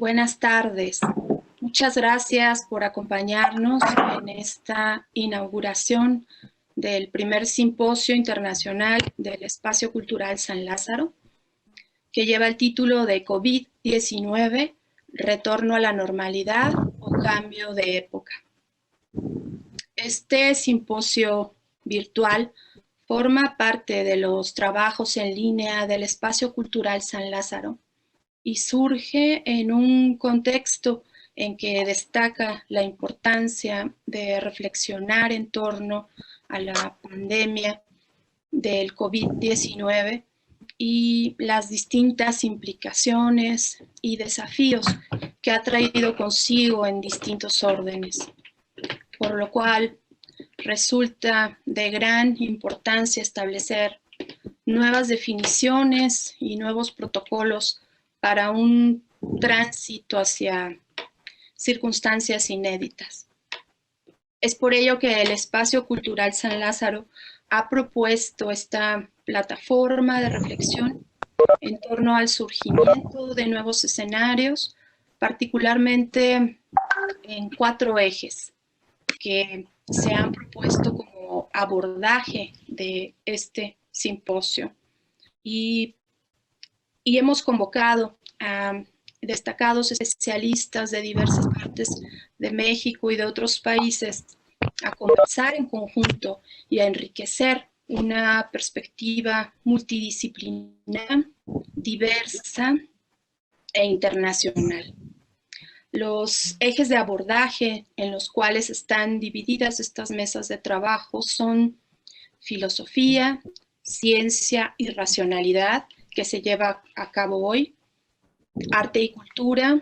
Buenas tardes. Muchas gracias por acompañarnos en esta inauguración del primer Simposio Internacional del Espacio Cultural San Lázaro, que lleva el título de COVID-19, Retorno a la normalidad o cambio de época. Este simposio virtual forma parte de los trabajos en línea del Espacio Cultural San Lázaro y surge en un contexto en que destaca la importancia de reflexionar en torno a la pandemia del COVID-19 y las distintas implicaciones y desafíos que ha traído consigo en distintos órdenes, por lo cual resulta de gran importancia establecer nuevas definiciones y nuevos protocolos para un tránsito hacia circunstancias inéditas. Es por ello que el Espacio Cultural San Lázaro ha propuesto esta plataforma de reflexión en torno al surgimiento de nuevos escenarios, particularmente en 4 ejes que se han propuesto como abordaje de este simposio. Y hemos convocado a destacados especialistas de diversas partes de México y de otros países a conversar en conjunto y a enriquecer una perspectiva multidisciplinar, diversa e internacional. Los ejes de abordaje en los cuales están divididas estas mesas de trabajo son filosofía, ciencia y racionalidad, que se lleva a cabo hoy, arte y cultura,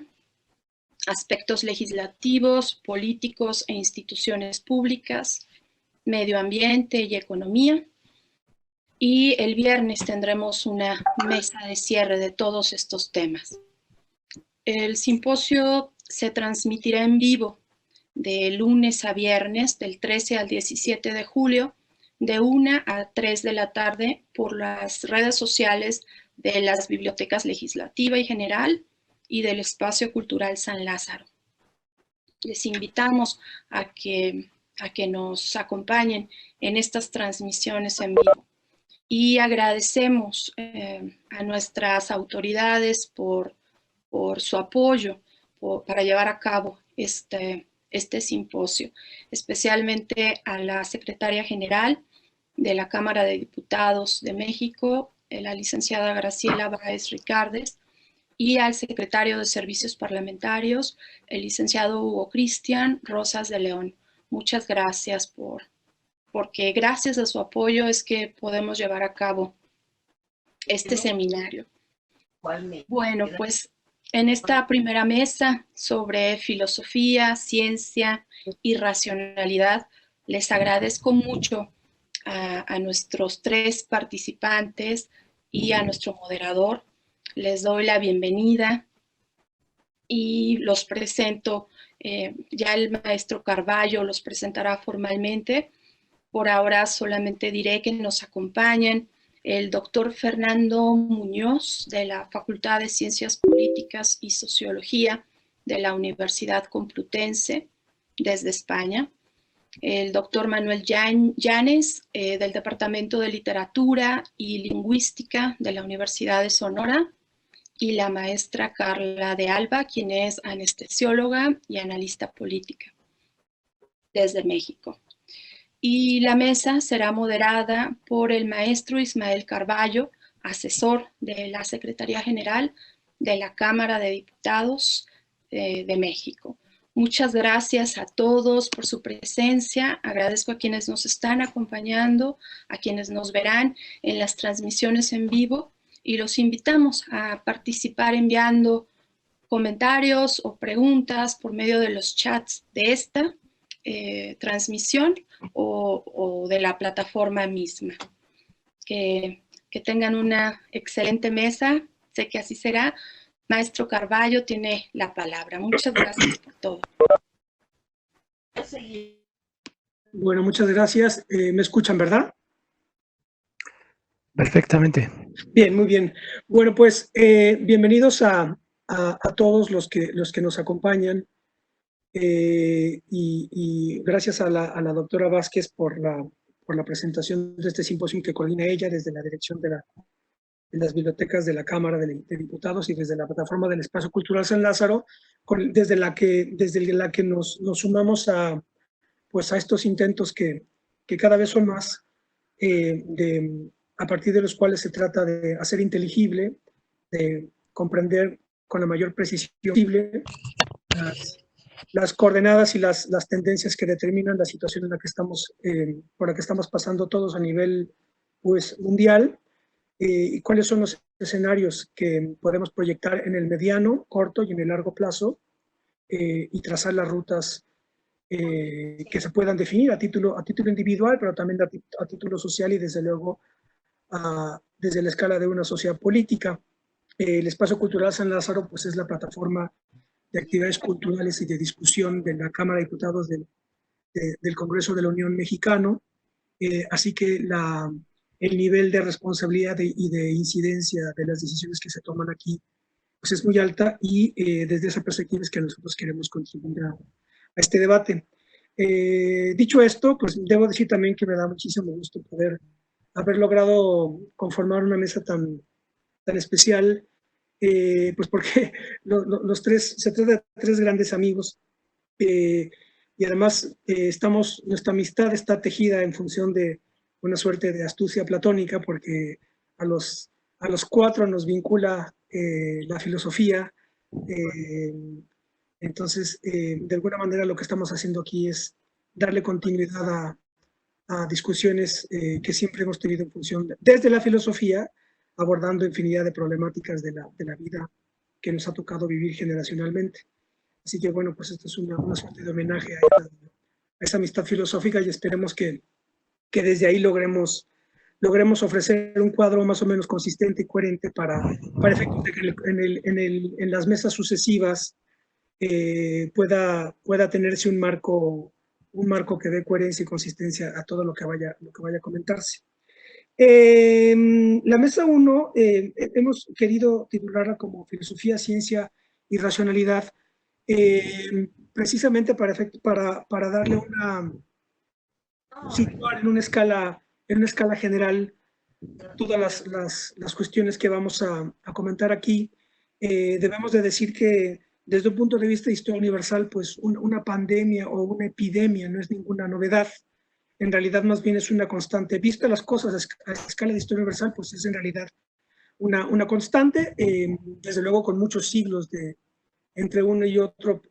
aspectos legislativos, políticos e instituciones públicas, medio ambiente y economía. Y el viernes tendremos una mesa de cierre de todos estos temas. El simposio se transmitirá en vivo de lunes a viernes, del 13 al 17 de julio, de 1 a 3 de la tarde por las redes sociales de las Bibliotecas Legislativa y General y del Espacio Cultural San Lázaro. Les invitamos a que nos acompañen en estas transmisiones en vivo. Y agradecemos a nuestras autoridades por su apoyo para llevar a cabo este simposio, especialmente a la Secretaria General de la Cámara de Diputados de México, la licenciada Graciela Báez Ricardes, y al Secretario de Servicios Parlamentarios, el licenciado Hugo Cristian Rosas de León. Muchas gracias porque gracias a su apoyo es que podemos llevar a cabo este seminario. Bueno, pues en esta primera mesa sobre filosofía, ciencia y racionalidad, les agradezco mucho a nuestros 3 participantes y a nuestro moderador. Les doy la bienvenida y los presento. Ya el maestro Carballo los presentará formalmente. Por ahora solamente diré que nos acompañan el doctor Fernando Muñoz de la Facultad de Ciencias Políticas y Sociología de la Universidad Complutense desde España, el doctor Manuel Llanes del Departamento de Literatura y Lingüística de la Universidad de Sonora y la maestra Carla de Alba, quien es anestesióloga y analista política desde México. Y la mesa será moderada por el maestro Ismael Carballo, asesor de la Secretaría General de la Cámara de Diputados de México. Muchas gracias a todos por su presencia. Agradezco a quienes nos están acompañando, a quienes nos verán en las transmisiones en vivo y los invitamos a participar enviando comentarios o preguntas por medio de los chats de esta transmisión o de la plataforma misma. Que tengan una excelente mesa, sé que así será. Maestro Carballo tiene la palabra. Muchas gracias por todo. Bueno, muchas gracias. ¿Me escuchan, verdad? Perfectamente. Bien, muy bien. Bueno, pues bienvenidos a a todos los que nos acompañan y gracias a la doctora Vázquez por la presentación de este simposio que coordina ella desde la dirección de las bibliotecas de la Cámara de Diputados y desde la plataforma del Espacio Cultural San Lázaro, desde la que nos sumamos a estos intentos que cada vez son más, a partir de los cuales se trata de hacer inteligible, de comprender con la mayor precisión posible las coordenadas y las tendencias que determinan la situación en la que estamos, por la que estamos pasando todos a nivel mundial, y cuáles son los escenarios que podemos proyectar en el mediano, corto y en el largo plazo, y trazar las rutas que se puedan definir a título individual, pero también a título social y desde luego desde la escala de una sociedad política. El Espacio Cultural San Lázaro pues es la plataforma de actividades culturales y de discusión de la Cámara de Diputados del Congreso de la Unión Mexicano, así que el nivel de responsabilidad y de incidencia de las decisiones que se toman aquí pues es muy alta y desde esa perspectiva es que nosotros queremos contribuir a este debate. Dicho esto, pues debo decir también que me da muchísimo gusto poder haber logrado conformar una mesa tan especial, pues porque se trata de tres grandes amigos, y además nuestra amistad está tejida en función de una suerte de astucia platónica, porque a los cuatro nos vincula la filosofía. Entonces, de alguna manera lo que estamos haciendo aquí es darle continuidad a discusiones que siempre hemos tenido en función desde la filosofía, abordando infinidad de problemáticas de la vida que nos ha tocado vivir generacionalmente. Así que bueno, pues esto es una suerte de homenaje a esa amistad filosófica y esperemos que desde ahí logremos ofrecer un cuadro más o menos consistente y coherente para efectos de que en las mesas sucesivas pueda tenerse un marco que dé coherencia y consistencia a todo lo que vaya a comentarse. La mesa 1 hemos querido titularla como Filosofía, Ciencia y Racionalidad, precisamente para darle situar en una escala general todas las cuestiones que vamos a comentar aquí. Debemos de decir que desde un punto de vista de historia universal, pues una pandemia o una epidemia no es ninguna novedad. En realidad, más bien es una constante. Vista las cosas a escala de historia universal, pues es en realidad una constante, desde luego con muchos siglos entre uno y otro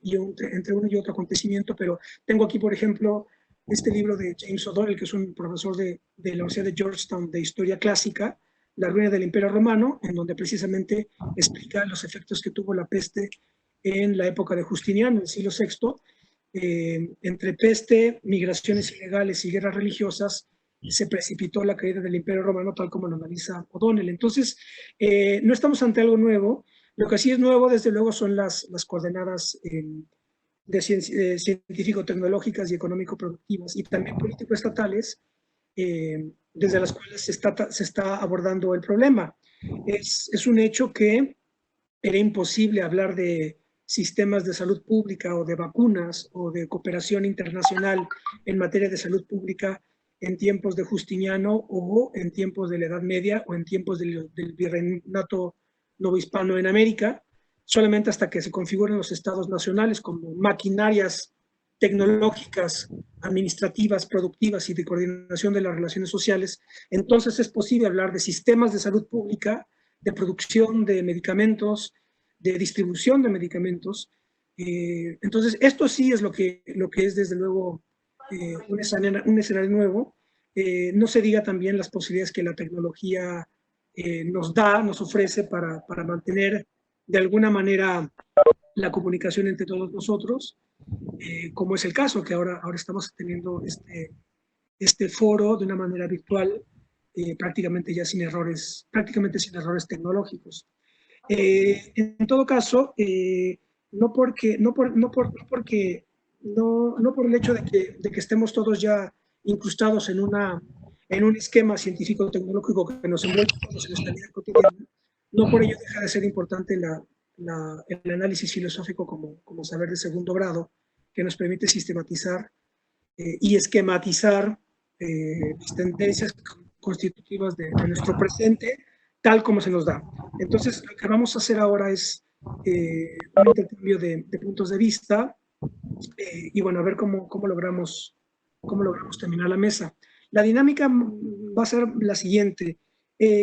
acontecimiento, pero tengo aquí, por ejemplo, este libro de James O'Donnell, que es un profesor de la Universidad de Georgetown de Historia Clásica, La ruina del Imperio Romano, en donde precisamente explica los efectos que tuvo la peste en la época de Justiniano, en el siglo VI. Entre peste, migraciones ilegales y guerras religiosas, se precipitó la caída del Imperio Romano, tal como lo analiza O'Donnell. Entonces, no estamos ante algo nuevo. Lo que sí es nuevo, desde luego, son las coordenadas científico-tecnológicas y económico-productivas y también político-estatales, desde las cuales se está abordando el problema. Es un hecho que era imposible hablar de sistemas de salud pública o de vacunas o de cooperación internacional en materia de salud pública en tiempos de Justiniano o en tiempos de la Edad Media o en tiempos del virreinato novohispano en América, solamente hasta que se configuran los estados nacionales como maquinarias tecnológicas, administrativas, productivas y de coordinación de las relaciones sociales. Entonces es posible hablar de sistemas de salud pública, de producción de medicamentos, de distribución de medicamentos. Entonces, esto sí es lo que es, desde luego, un escenario nuevo. No se diga también las posibilidades que la tecnología nos ofrece para mantener de alguna manera la comunicación entre todos nosotros, como es el caso que ahora estamos teniendo este foro de una manera virtual, prácticamente sin errores tecnológicos. En todo caso, no por el hecho de que estemos todos ya incrustados en un esquema científico-tecnológico que nos envuelve todos en esta vida cotidiana, no por ello deja de ser importante el análisis filosófico como saber de segundo grado, que nos permite sistematizar y esquematizar las tendencias constitutivas de nuestro presente, tal como se nos da. Entonces, lo que vamos a hacer ahora es un intercambio de puntos de vista y bueno, a ver cómo logramos terminar la mesa. La dinámica va a ser la siguiente.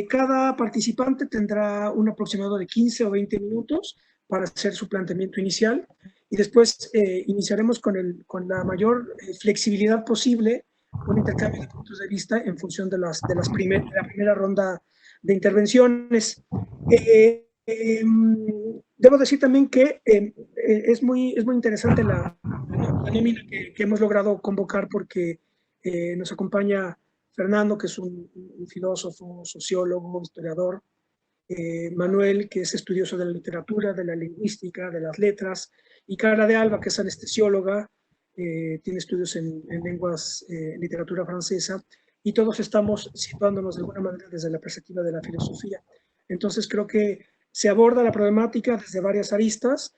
Cada participante tendrá un aproximado de 15 o 20 minutos para hacer su planteamiento inicial y después iniciaremos con la mayor flexibilidad posible un intercambio de puntos de vista en función de la primera ronda de intervenciones. Debo decir también que es muy interesante la nómina que hemos logrado convocar porque nos acompaña Fernando, que es un filósofo, sociólogo, historiador, Manuel, que es estudioso de la literatura, de la lingüística, de las letras, y Carla de Alba, que es anestesióloga, tiene estudios en lenguas, literatura francesa, y todos estamos situándonos de alguna manera desde la perspectiva de la filosofía. Entonces creo que se aborda la problemática desde varias aristas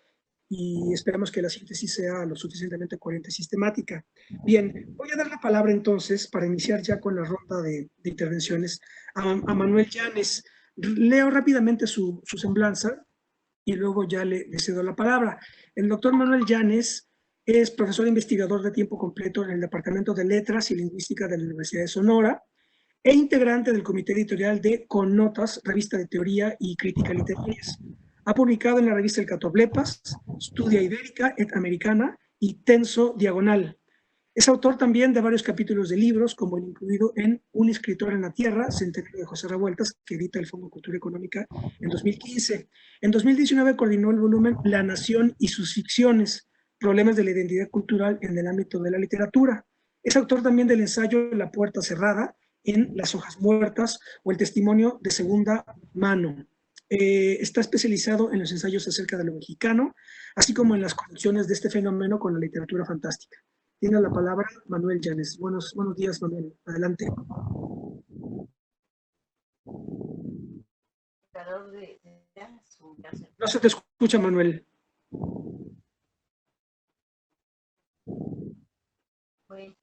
y esperamos que la síntesis sea lo suficientemente coherente y sistemática. Bien, voy a dar la palabra entonces, para iniciar ya con la ronda de intervenciones, a Manuel Llanes. Leo rápidamente su semblanza y luego ya le cedo la palabra. El doctor Manuel Llanes es profesor investigador de tiempo completo en el Departamento de Letras y Lingüística de la Universidad de Sonora e integrante del comité editorial de Con Notas, revista de teoría y crítica literarias. Ha publicado en la revista El Catoblepas, Studia Ibérica et Americana y Tenso Diagonal. Es autor también de varios capítulos de libros, como el incluido en Un escritor en la tierra, centenario de José Revueltas, que edita el Fondo de Cultura Económica en 2015. En 2019 coordinó el volumen La Nación y sus ficciones, problemas de la identidad cultural en el ámbito de la literatura. Es autor también del ensayo La puerta cerrada, en Las hojas muertas o El testimonio de segunda mano. Está especializado en los ensayos acerca de lo mexicano, así como en las conexiones de este fenómeno con la literatura fantástica. Tiene la palabra Manuel Llanes. Buenos días, Manuel. Adelante. No se te escucha, Manuel. Bueno,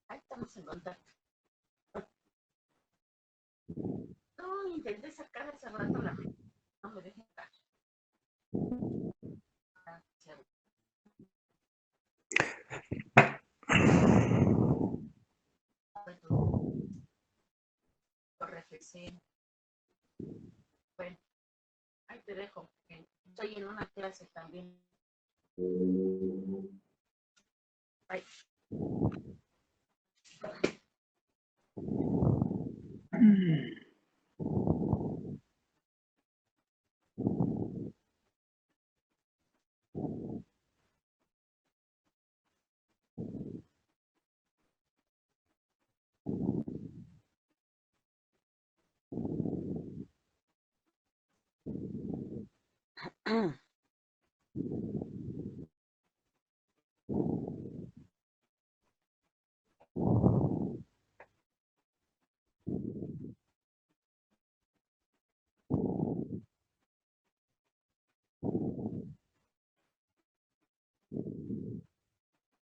ahí estamos en contacto. No, intenté sacar hace rato la... No me dejen sacar. Bueno, ahí te dejo. Estoy en una clase también. Bye.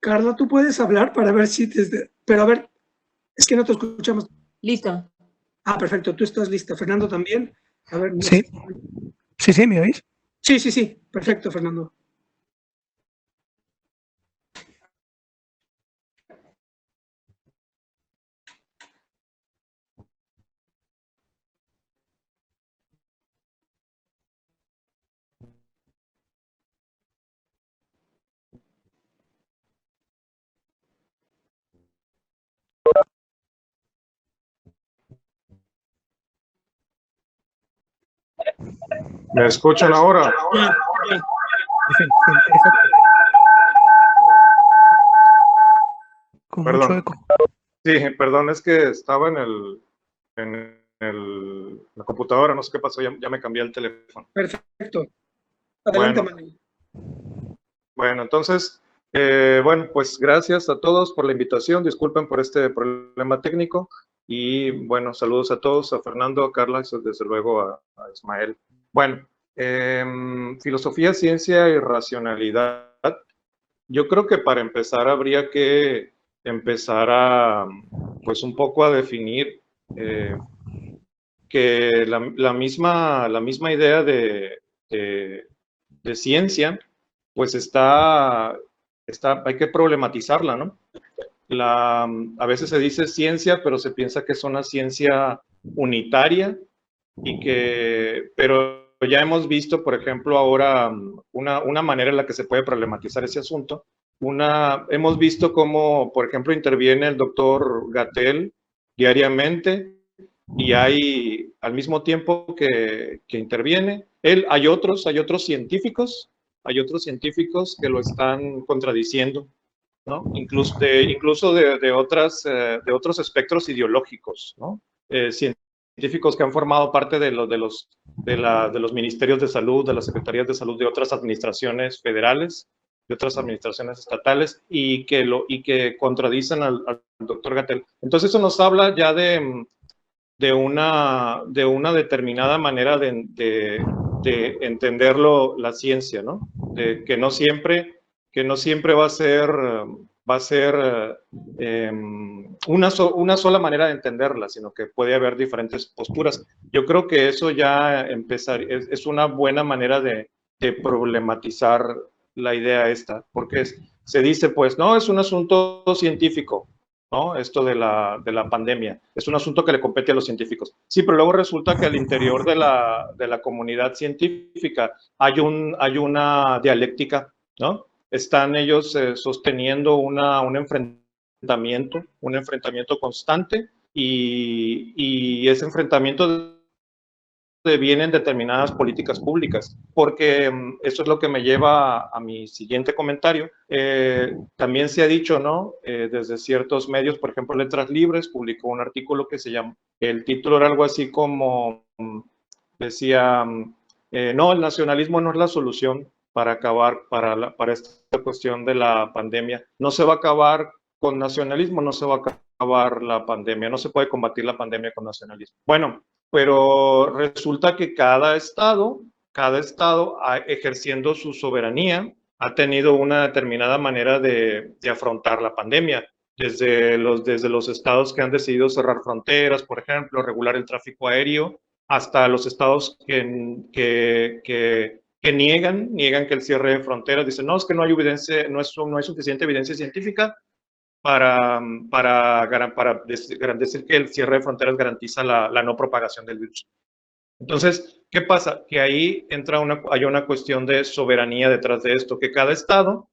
Carla, tú puedes hablar para ver si desde... Pero a ver, es que no te escuchamos. Listo. Ah, perfecto, tú estás lista. Fernando también. A ver. Sí, sí, ¿me oís? Sí, perfecto, Fernando. ¿Me escuchan ahora? Sí, perfecto. Con Perdón. mucho eco. Sí, perdón, es que estaba en la computadora, no sé qué pasó, ya me cambié el teléfono. Perfecto. Adelante, Manuel. Bueno, entonces, bueno, pues gracias a todos por la invitación, disculpen por este problema técnico y bueno, saludos a todos, a Fernando, a Carla y desde luego a Ismael. Bueno, Filosofía, ciencia y racionalidad. Yo creo que para empezar habría que empezar a, pues un poco a definir que la misma idea de ciencia, pues hay que problematizarla, ¿no? A veces se dice ciencia, pero se piensa que es una ciencia unitaria pero ya hemos visto, por ejemplo, ahora una manera en la que se puede problematizar ese asunto. Hemos visto cómo, por ejemplo, interviene el doctor Gatell diariamente y al mismo tiempo que interviene, hay otros científicos que lo están contradiciendo, ¿no? Incluso de otros espectros ideológicos, ¿no? Científicos que han formado parte de los ministerios de salud, de las secretarías de salud de otras administraciones federales, de otras administraciones estatales, y que contradicen al doctor Gatell. Entonces eso nos habla ya de una determinada manera de entenderlo la ciencia, ¿no? Que no siempre va a ser una sola manera de entenderla, sino que puede haber diferentes posturas. Yo creo que eso ya es una buena manera de problematizar la idea esta, porque se dice, pues, no, es un asunto científico, ¿no? Esto de la pandemia. Es un asunto que le compete a los científicos. Sí, pero luego resulta que al interior de la comunidad científica hay una dialéctica, ¿no? Están ellos sosteniendo un enfrentamiento constante y ese enfrentamiento vienen determinadas políticas públicas, porque eso es lo que me lleva a mi siguiente comentario. También se ha dicho, ¿no? Desde ciertos medios, por ejemplo, Letras Libres publicó un artículo que se llama, el título era algo así como, decía, no, el nacionalismo no es la solución para acabar, para esta cuestión de la pandemia. No se va a acabar con nacionalismo, no se va a acabar la pandemia, no se puede combatir la pandemia con nacionalismo. Bueno, pero resulta que cada estado ejerciendo su soberanía ha tenido una determinada manera de afrontar la pandemia. Desde los estados que han decidido cerrar fronteras, por ejemplo, regular el tráfico aéreo, hasta los estados que niegan que el cierre de fronteras, dicen, no, es que no hay evidencia, no hay suficiente evidencia científica para decir que el cierre de fronteras garantiza la no propagación del virus. Entonces, ¿qué pasa? Que ahí hay una cuestión de soberanía detrás de esto, que cada estado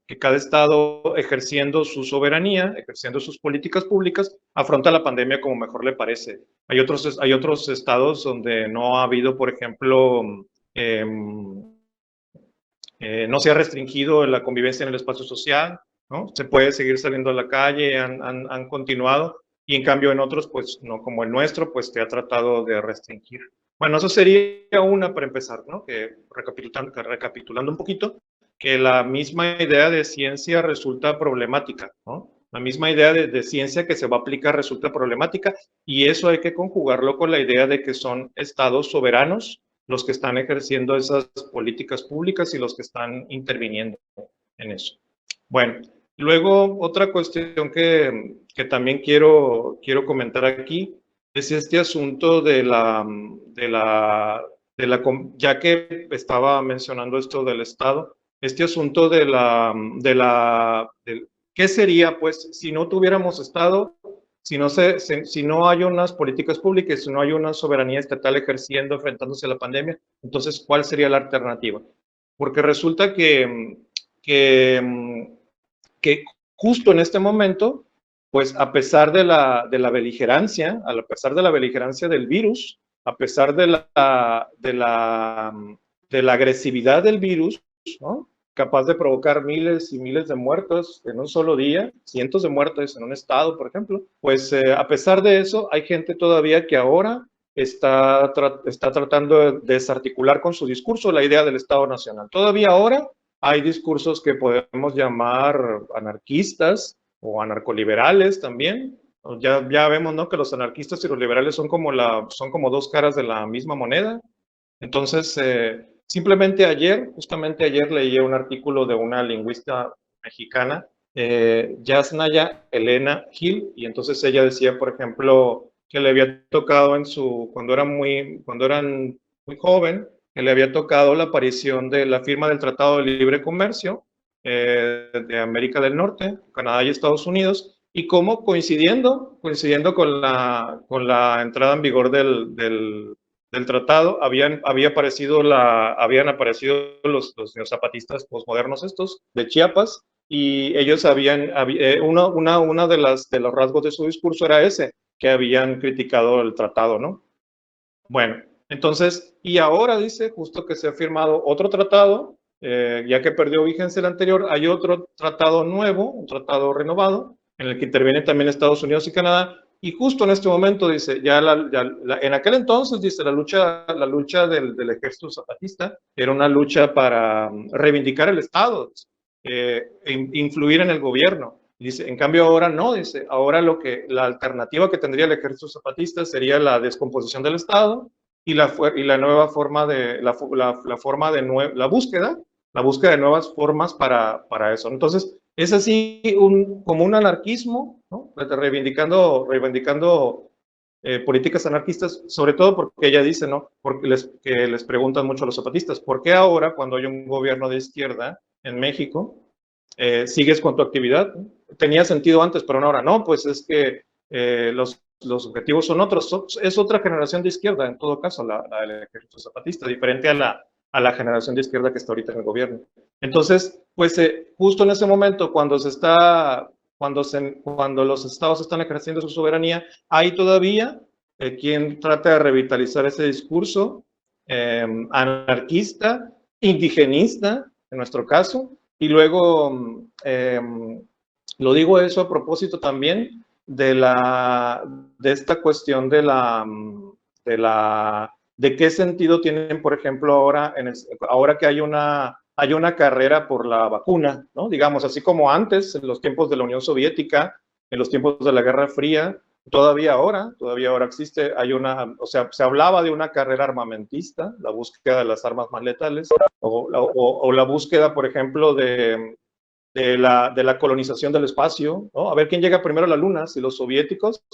ejerciendo su soberanía, ejerciendo sus políticas públicas, afronta la pandemia como mejor le parece. Hay otros estados donde no ha habido, por ejemplo, no se ha restringido la convivencia en el espacio social, ¿no? Se puede seguir saliendo a la calle, han continuado, y en cambio en otros, pues no, como el nuestro, pues te ha tratado de restringir. Bueno, eso sería una para empezar, ¿no? Que recapitulando un poquito, que la misma idea de ciencia resulta problemática, ¿no? La misma idea de ciencia que se va a aplicar resulta problemática, y eso hay que conjugarlo con la idea de que son estados soberanos los que están ejerciendo esas políticas públicas y los que están interviniendo en eso. Bueno, luego otra cuestión que también quiero comentar aquí es este asunto ya que estaba mencionando esto del Estado, este asunto ¿qué sería, pues, si no tuviéramos Estado? Si no hay unas políticas públicas, si no hay una soberanía estatal ejerciendo, enfrentándose a la pandemia, entonces, ¿cuál sería la alternativa? Porque resulta que justo en este momento, pues a pesar de la beligerancia, a pesar de la beligerancia del virus, a pesar de la agresividad del virus, ¿no? Capaz de provocar miles y miles de muertos en un solo día, cientos de muertos en un estado, por ejemplo, pues a pesar de eso, hay gente todavía que ahora está tratando de desarticular con su discurso la idea del Estado Nacional. Todavía ahora hay discursos que podemos llamar anarquistas o anarcoliberales también. Ya vemos, ¿no?, que los anarquistas y los liberales son como dos caras de la misma moneda. Entonces, Simplemente ayer, justamente ayer leí un artículo de una lingüista mexicana, Yasnaya Elena Gil, y entonces ella decía, por ejemplo, que le había tocado cuando eran muy joven, que le había tocado la aparición de la firma del Tratado de Libre Comercio de América del Norte, Canadá y Estados Unidos, y cómo coincidiendo con la entrada en vigor del tratado, habían aparecido los neozapatistas posmodernos estos de Chiapas, y ellos una de los rasgos de su discurso era ese, que habían criticado el tratado, ¿no? Bueno, entonces, y ahora dice justo que se ha firmado otro tratado, ya que perdió vigencia el anterior, hay otro tratado nuevo, un tratado renovado, en el que intervienen también Estados Unidos y Canadá, y justo en este momento dice, en aquel entonces dice, la lucha del ejército zapatista era una lucha para reivindicar el Estado, influir en el gobierno. Dice, en cambio ahora no, dice, ahora la alternativa que tendría el ejército zapatista sería la descomposición del Estado y la nueva forma la búsqueda de nuevas formas para eso. Entonces, es así como un anarquismo, ¿no? Reivindicando políticas anarquistas, sobre todo porque ella dice, ¿no? Que les preguntan mucho a los zapatistas, ¿por qué ahora, cuando hay un gobierno de izquierda en México, sigues con tu actividad? Tenía sentido antes, pero ahora no, pues es que los objetivos son otros, es otra generación de izquierda, en todo caso, la del ejército zapatista, diferente a la generación de izquierda que está ahorita en el gobierno. Entonces, pues justo en ese momento, cuando los estados están ejerciendo su soberanía, hay todavía quien trata de revitalizar ese discurso anarquista, indigenista, en nuestro caso, y luego lo digo eso a propósito también de esta cuestión de qué sentido tienen, por ejemplo, ahora que hay una carrera por la vacuna, ¿no? Digamos, así como antes, en los tiempos de la Unión Soviética, en los tiempos de la Guerra Fría, todavía ahora existe, o sea, se hablaba de una carrera armamentista, la búsqueda de las armas más letales, o la búsqueda, por ejemplo, de la colonización del espacio, ¿no? A ver quién llega primero a la Luna, si los soviéticos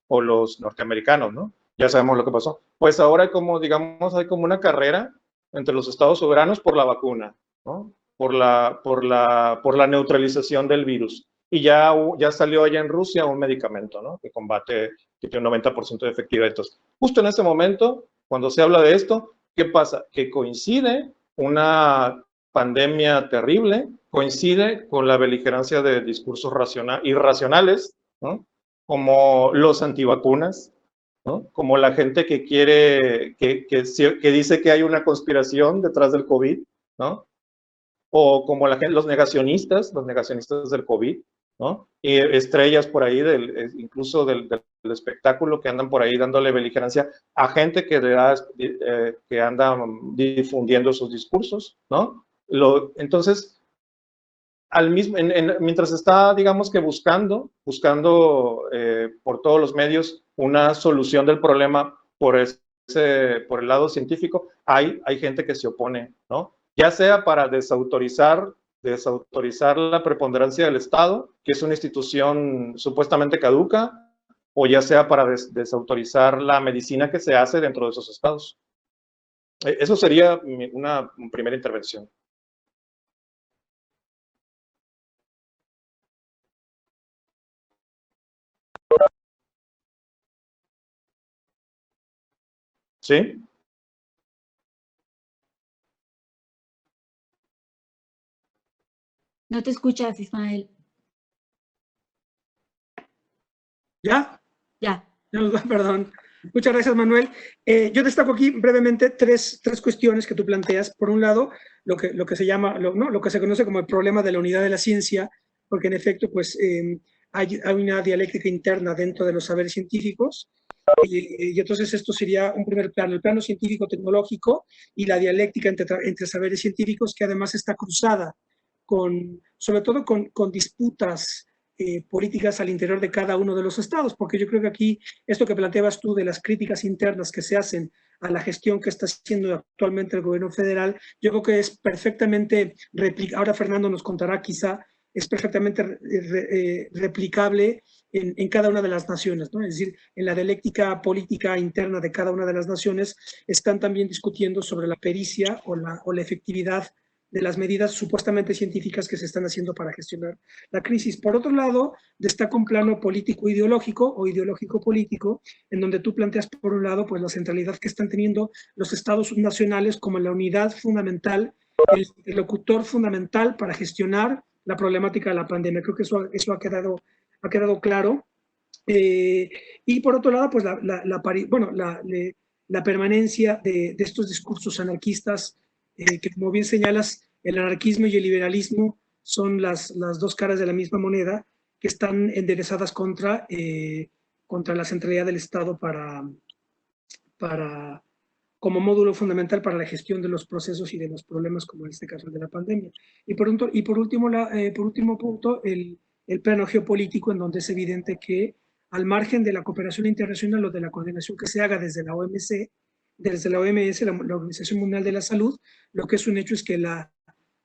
o los norteamericanos, ¿no? Ya sabemos lo que pasó. Pues ahora hay como una carrera entre los estados soberanos por la vacuna, ¿no? Por la neutralización del virus. Y ya salió allá en Rusia un medicamento, ¿no? Que tiene un 90% de efectividad. Entonces, justo en ese momento, cuando se habla de esto, ¿qué pasa? Que coincide una pandemia terrible, coincide con la beligerancia de discursos irracionales, ¿no? Como los antivacunas, ¿no? Como la gente que dice que hay una conspiración detrás del COVID, ¿no? O como los negacionistas del COVID, ¿no? Y estrellas por ahí, incluso del espectáculo, que andan por ahí dándole beligerancia a gente que anda difundiendo sus discursos, ¿no? Entonces, mientras está, digamos que buscando por todos los medios una solución del problema por el lado científico, hay gente que se opone, ¿no? Ya sea para desautorizar la preponderancia del Estado, que es una institución supuestamente caduca, o ya sea para desautorizar la medicina que se hace dentro de esos estados. Eso sería una primera intervención. ¿Sí? No te escuchas, Ismael. ¿Ya? Ya. Perdón. Muchas gracias, Manuel. Yo destaco aquí brevemente tres cuestiones que tú planteas. Por un lado, lo que se llama, lo que se conoce como el problema de la unidad de la ciencia, porque en efecto, pues, hay una dialéctica interna dentro de los saberes científicos, y entonces esto sería un primer plano, el plano científico-tecnológico y la dialéctica entre saberes científicos, que además está cruzada sobre todo con disputas políticas al interior de cada uno de los estados, porque yo creo que aquí esto que planteabas tú de las críticas internas que se hacen a la gestión que está haciendo actualmente el gobierno federal, yo creo que es perfectamente replicable. Ahora Fernando nos contará quizá, es perfectamente replicable en cada una de las naciones, ¿no? Es decir, en la dialéctica política interna de cada una de las naciones están también discutiendo sobre la pericia o la efectividad de las medidas supuestamente científicas que se están haciendo para gestionar la crisis. Por otro lado, destaca un plano político-ideológico o ideológico-político, en donde tú planteas, por un lado, pues la centralidad que están teniendo los estados nacionales como la unidad fundamental, el interlocutor fundamental para gestionar la problemática de la pandemia. Creo que eso ha quedado claro. Y por otro lado, pues la permanencia de estos discursos anarquistas, que como bien señalas, el anarquismo y el liberalismo son las dos caras de la misma moneda, que están enderezadas contra la centralidad del Estado como módulo fundamental para la gestión de los procesos y de los problemas, como en este caso el de la pandemia. Y por último punto, el plano geopolítico, en donde es evidente que al margen de la cooperación internacional o de la coordinación que se haga desde la OMS, la Organización Mundial de la Salud, lo que es un hecho es que la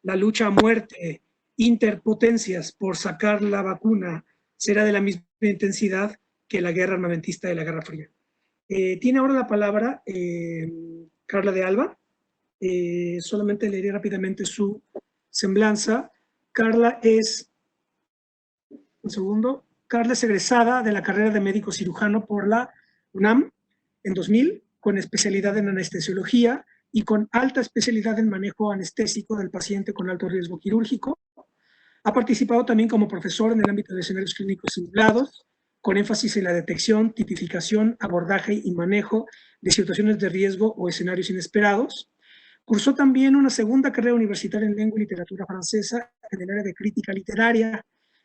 lucha a muerte interpotencias por sacar la vacuna será de la misma intensidad que la guerra armamentista de la Guerra Fría. Tiene ahora la palabra Carla de Alba. Solamente leeré rápidamente su semblanza. Carla es egresada de la carrera de médico cirujano por la UNAM en 2000, con especialidad en anestesiología y con alta especialidad en manejo anestésico del paciente con alto riesgo quirúrgico. Ha participado también como profesor en el ámbito de escenarios clínicos simulados, con énfasis en la detección, tipificación, abordaje y manejo de situaciones de riesgo o escenarios inesperados. Cursó también una segunda carrera universitaria en lengua y literatura francesa en el área de crítica literaria,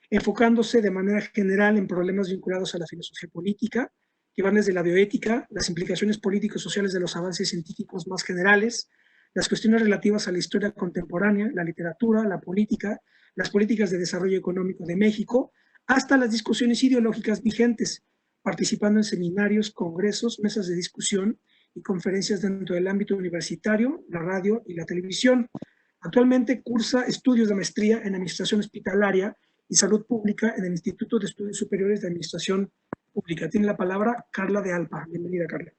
enfocándose de manera general en problemas vinculados a la filosofía política, que van desde la bioética, las implicaciones políticos sociales de los avances científicos más generales, las cuestiones relativas a la historia contemporánea, la literatura, la política, las políticas de desarrollo económico de México, hasta las discusiones ideológicas vigentes, participando en seminarios, congresos, mesas de discusión y conferencias dentro del ámbito universitario, la radio y la televisión. Actualmente cursa estudios de maestría en Administración Hospitalaria y Salud Pública en el Instituto de Estudios Superiores de Administración Pública. Tiene la palabra Carla de Alba. Bienvenida, Carla.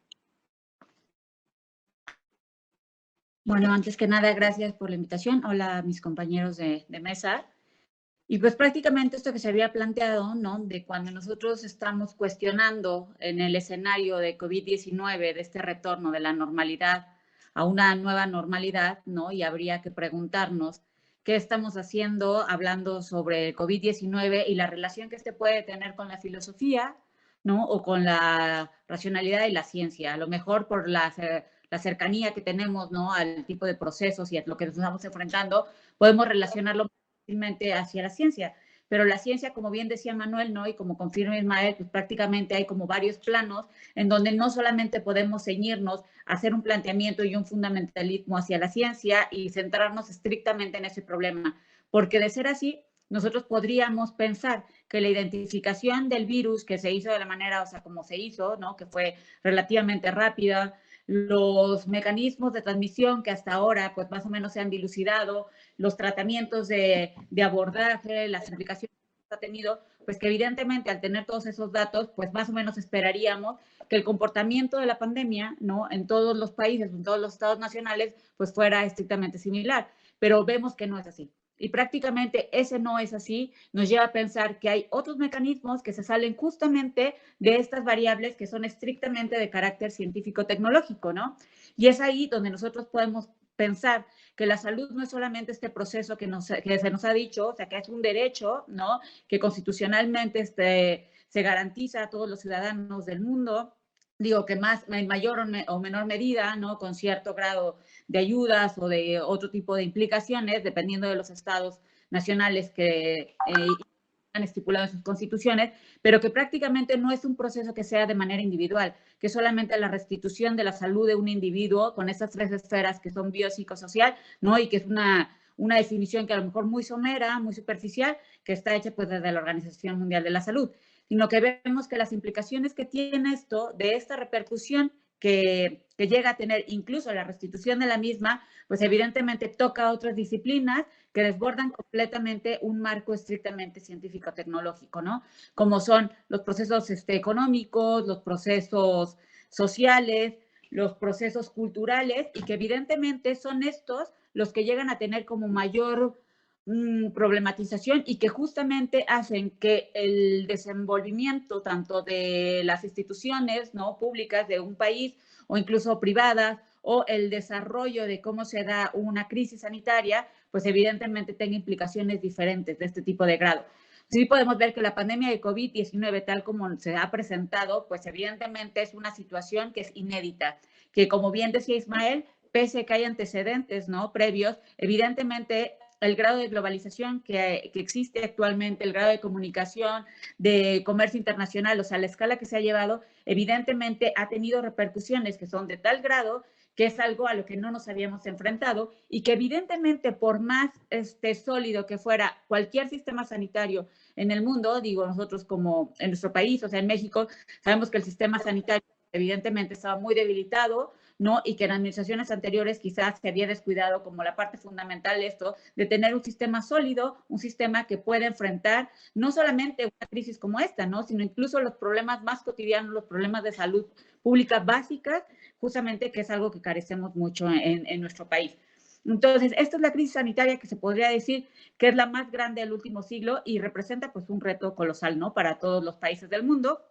Bueno, antes que nada, gracias por la invitación. Hola a mis compañeros de mesa. Y pues prácticamente esto que se había planteado, ¿no? De cuando nosotros estamos cuestionando en el escenario de COVID-19, de este retorno de la normalidad a una nueva normalidad, ¿no? Y habría que preguntarnos qué estamos haciendo hablando sobre el COVID-19 y la relación que este puede tener con la filosofía, ¿no? O con la racionalidad y la ciencia. A lo mejor por la cercanía que tenemos, ¿no? Al tipo de procesos y a lo que nos estamos enfrentando, podemos relacionarlo hacia la ciencia, pero la ciencia, como bien decía Manuel, ¿no? Y como confirma Ismael, pues prácticamente hay como varios planos en donde no solamente podemos ceñirnos a hacer un planteamiento y un fundamentalismo hacia la ciencia y centrarnos estrictamente en ese problema, porque de ser así, nosotros podríamos pensar que la identificación del virus que se hizo de la manera, o sea, como se hizo, ¿no? Que fue relativamente rápida, los mecanismos de transmisión que hasta ahora pues más o menos se han dilucidado, los tratamientos de abordaje, las implicaciones que ha tenido, pues que evidentemente al tener todos esos datos, pues más o menos esperaríamos que el comportamiento de la pandemia, ¿no? En todos los países, en todos los estados nacionales, pues fuera estrictamente similar, pero vemos que no es así. Y prácticamente ese no es así, nos lleva a pensar que hay otros mecanismos que se salen justamente de estas variables que son estrictamente de carácter científico-tecnológico, ¿no? Y es ahí donde nosotros podemos pensar que la salud no es solamente este proceso que se nos ha dicho, o sea, que es un derecho, ¿no? Que constitucionalmente se garantiza a todos los ciudadanos del mundo, digo que en mayor o menor medida, ¿no? Con cierto grado de ayudas o de otro tipo de implicaciones, dependiendo de los estados nacionales que han estipulado en sus constituciones, pero que prácticamente no es un proceso que sea de manera individual, que solamente la restitución de la salud de un individuo con esas tres esferas que son biopsicosocial, ¿no? Y que es una definición que a lo mejor muy somera, muy superficial, que está hecha pues desde la Organización Mundial de la Salud, sino que vemos que las implicaciones que tiene esto, de esta repercusión que llega a tener incluso la restitución de la misma, pues evidentemente toca a otras disciplinas que desbordan completamente un marco estrictamente científico-tecnológico, ¿no? Como son los procesos económicos, los procesos sociales, los procesos culturales, y que evidentemente son estos los que llegan a tener como mayor problematización y que justamente hacen que el desenvolvimiento tanto de las instituciones, ¿no?, públicas de un país o incluso privadas, o el desarrollo de cómo se da una crisis sanitaria, pues evidentemente tenga implicaciones diferentes de este tipo de grado. Sí podemos ver que la pandemia de COVID-19, tal como se ha presentado, pues evidentemente es una situación que es inédita, que como bien decía Ismael, pese a que hay antecedentes, ¿no?, previos, evidentemente el grado de globalización que existe actualmente, el grado de comunicación, de comercio internacional, o sea, la escala que se ha llevado, evidentemente ha tenido repercusiones que son de tal grado que es algo a lo que no nos habíamos enfrentado y que evidentemente por más sólido que fuera cualquier sistema sanitario en el mundo, digo nosotros como en nuestro país, o sea, en México, sabemos que el sistema sanitario evidentemente estaba muy debilitado, ¿no? Y que en administraciones anteriores quizás se había descuidado como la parte fundamental esto, de tener un sistema sólido, un sistema que pueda enfrentar no solamente una crisis como esta, ¿no?, sino incluso los problemas más cotidianos, los problemas de salud pública básicas, justamente que es algo que carecemos mucho en nuestro país. Entonces, esta es la crisis sanitaria que se podría decir que es la más grande del último siglo y representa pues un reto colosal, ¿no?, para todos los países del mundo.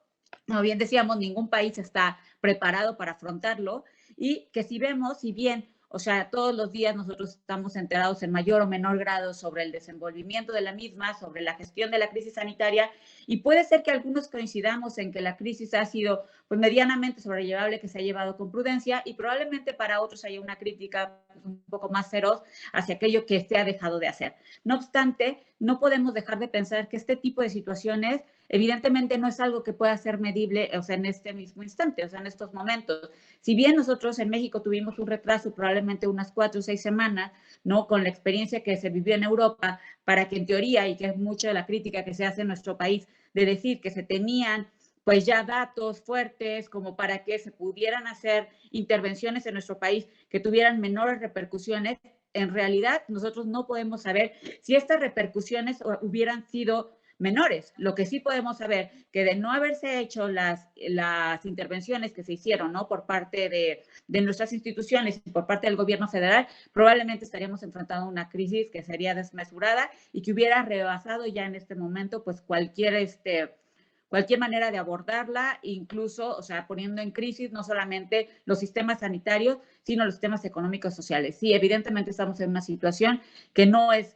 Como bien decíamos, ningún país está preparado para afrontarlo y que si vemos, si bien, o sea, todos los días nosotros estamos enterados en mayor o menor grado sobre el desenvolvimiento de la misma, sobre la gestión de la crisis sanitaria, y puede ser que algunos coincidamos en que la crisis ha sido pues medianamente sobrellevable, que se ha llevado con prudencia, y probablemente para otros haya una crítica pues, un poco más feroz hacia aquello que se ha dejado de hacer. No obstante, no podemos dejar de pensar que este tipo de situaciones evidentemente no es algo que pueda ser medible, o sea, en este mismo instante, o sea, en estos momentos. Si bien nosotros en México tuvimos un retraso, probablemente unas 4 o 6 semanas, ¿no?, con la experiencia que se vivió en Europa, para que en teoría, y que es mucho de la crítica que se hace en nuestro país, de decir que se tenían pues ya datos fuertes como para que se pudieran hacer intervenciones en nuestro país que tuvieran menores repercusiones, en realidad nosotros no podemos saber si estas repercusiones hubieran sido menores. Lo que sí podemos saber que de no haberse hecho las intervenciones que se hicieron, ¿no?, por parte de nuestras instituciones y por parte del gobierno federal, probablemente estaríamos enfrentando una crisis que sería desmesurada y que hubiera rebasado ya en este momento pues cualquier manera de abordarla, incluso, o sea, poniendo en crisis no solamente los sistemas sanitarios, sino los sistemas económicos y sociales. Sí, evidentemente estamos en una situación que no es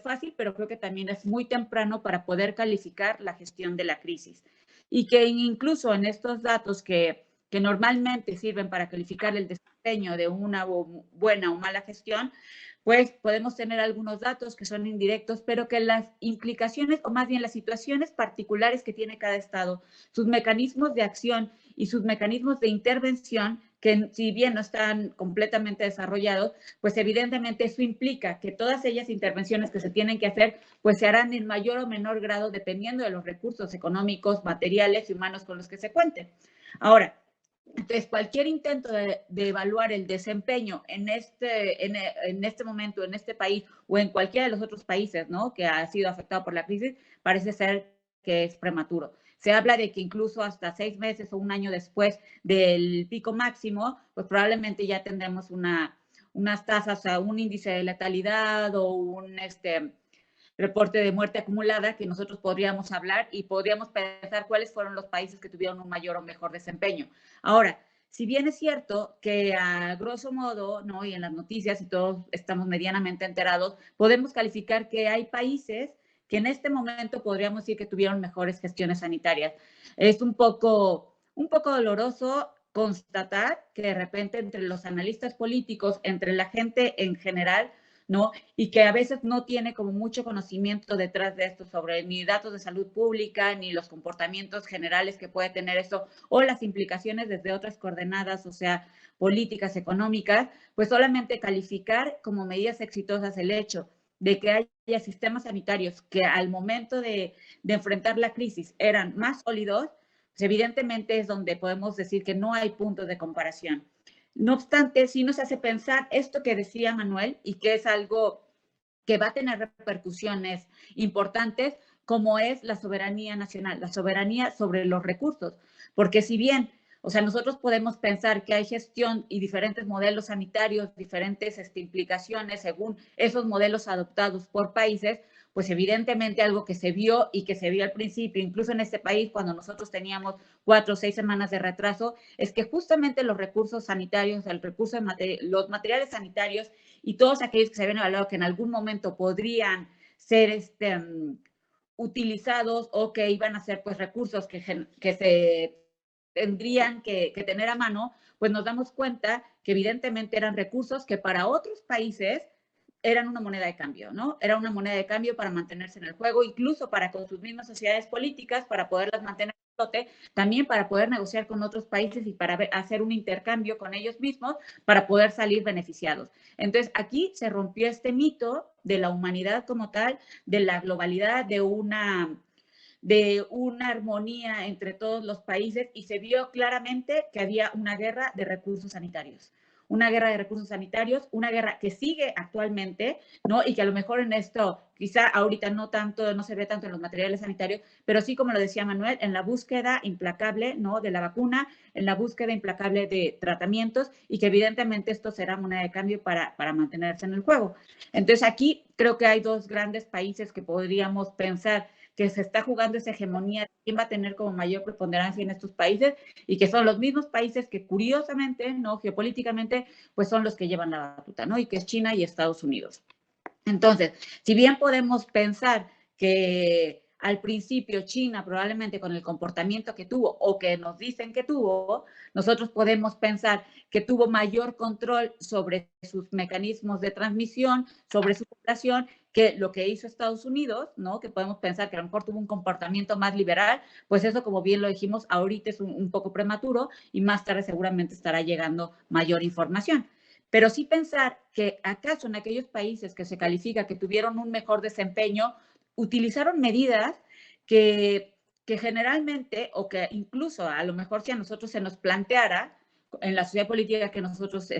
fácil, pero creo que también es muy temprano para poder calificar la gestión de la crisis. Y que incluso en estos datos que normalmente sirven para calificar el desempeño de una buena o mala gestión, pues podemos tener algunos datos que son indirectos, pero que las implicaciones, o más bien las situaciones particulares que tiene cada estado, sus mecanismos de acción y sus mecanismos de intervención, que si bien no están completamente desarrollados, pues evidentemente eso implica que todas ellas intervenciones que se tienen que hacer, pues se harán en mayor o menor grado dependiendo de los recursos económicos, materiales y humanos con los que se cuente. Ahora, entonces, cualquier intento de evaluar el desempeño en este momento, en este país o en cualquiera de los otros países, ¿no?, que ha sido afectado por la crisis, parece ser que es prematuro. Se habla de que incluso hasta 6 meses o un año después del pico máximo, pues probablemente ya tendremos unas tasas, o sea, un índice de letalidad o un reporte de muerte acumulada que nosotros podríamos hablar y podríamos pensar cuáles fueron los países que tuvieron un mayor o mejor desempeño. Ahora, si bien es cierto que a grosso modo, ¿no?, y en las noticias y todos estamos medianamente enterados, podemos calificar que hay países que en este momento podríamos decir que tuvieron mejores gestiones sanitarias. Es un poco doloroso constatar que de repente entre los analistas políticos, entre la gente en general, ¿no?, y que a veces no tiene como mucho conocimiento detrás de esto sobre ni datos de salud pública, ni los comportamientos generales que puede tener eso, o las implicaciones desde otras coordenadas, o sea, políticas, económicas, pues solamente calificar como medidas exitosas el hecho de que haya sistemas sanitarios que al momento de enfrentar la crisis eran más sólidos, pues evidentemente es donde podemos decir que no hay puntos de comparación. No obstante, sí nos hace pensar esto que decía Manuel y que es algo que va a tener repercusiones importantes, como es la soberanía nacional, la soberanía sobre los recursos. Porque si bien, o sea, nosotros podemos pensar que hay gestión y diferentes modelos sanitarios, diferentes implicaciones según esos modelos adoptados por países, pues evidentemente algo que se vio y que se vio al principio, incluso en este país, cuando nosotros teníamos 4 o 6 semanas de retraso, es que justamente los recursos sanitarios, los materiales sanitarios y todos aquellos que se habían evaluado que en algún momento podrían ser utilizados o que iban a ser pues recursos que se tendrían que tener a mano, pues nos damos cuenta que evidentemente eran recursos que para otros países eran una moneda de cambio, ¿no? Era una moneda de cambio para mantenerse en el juego, incluso para con sus mismas sociedades políticas, para poderlas mantener a flote, también para poder negociar con otros países y para hacer un intercambio con ellos mismos para poder salir beneficiados. Entonces, aquí se rompió este mito de la humanidad como tal, de la globalidad, de una armonía entre todos los países y se vio claramente que había una guerra de recursos sanitarios. Una guerra de recursos sanitarios, una guerra que sigue actualmente, ¿no? Y que a lo mejor en esto, quizá ahorita no se ve tanto en los materiales sanitarios, pero sí, como lo decía Manuel, en la búsqueda implacable, ¿no? De la vacuna, en la búsqueda implacable de tratamientos y que evidentemente esto será moneda de cambio para mantenerse en el juego. Entonces aquí creo que hay dos grandes países que podríamos pensar que se está jugando esa hegemonía, quién va a tener como mayor preponderancia en estos países y que son los mismos países que curiosamente, no geopolíticamente, pues son los que llevan la batuta, ¿no? Y que es China y Estados Unidos. Entonces, si bien podemos pensar que al principio China probablemente con el comportamiento que tuvo o que nos dicen que tuvo, nosotros podemos pensar que tuvo mayor control sobre sus mecanismos de transmisión, sobre su población, que lo que hizo Estados Unidos, ¿no? Que podemos pensar que a lo mejor tuvo un comportamiento más liberal, pues eso, como bien lo dijimos, ahorita es un poco prematuro y más tarde seguramente estará llegando mayor información. Pero sí pensar que acaso en aquellos países que se califica que tuvieron un mejor desempeño, utilizaron medidas que generalmente, o que incluso a lo mejor si a nosotros se nos planteara en la sociedad política que nosotros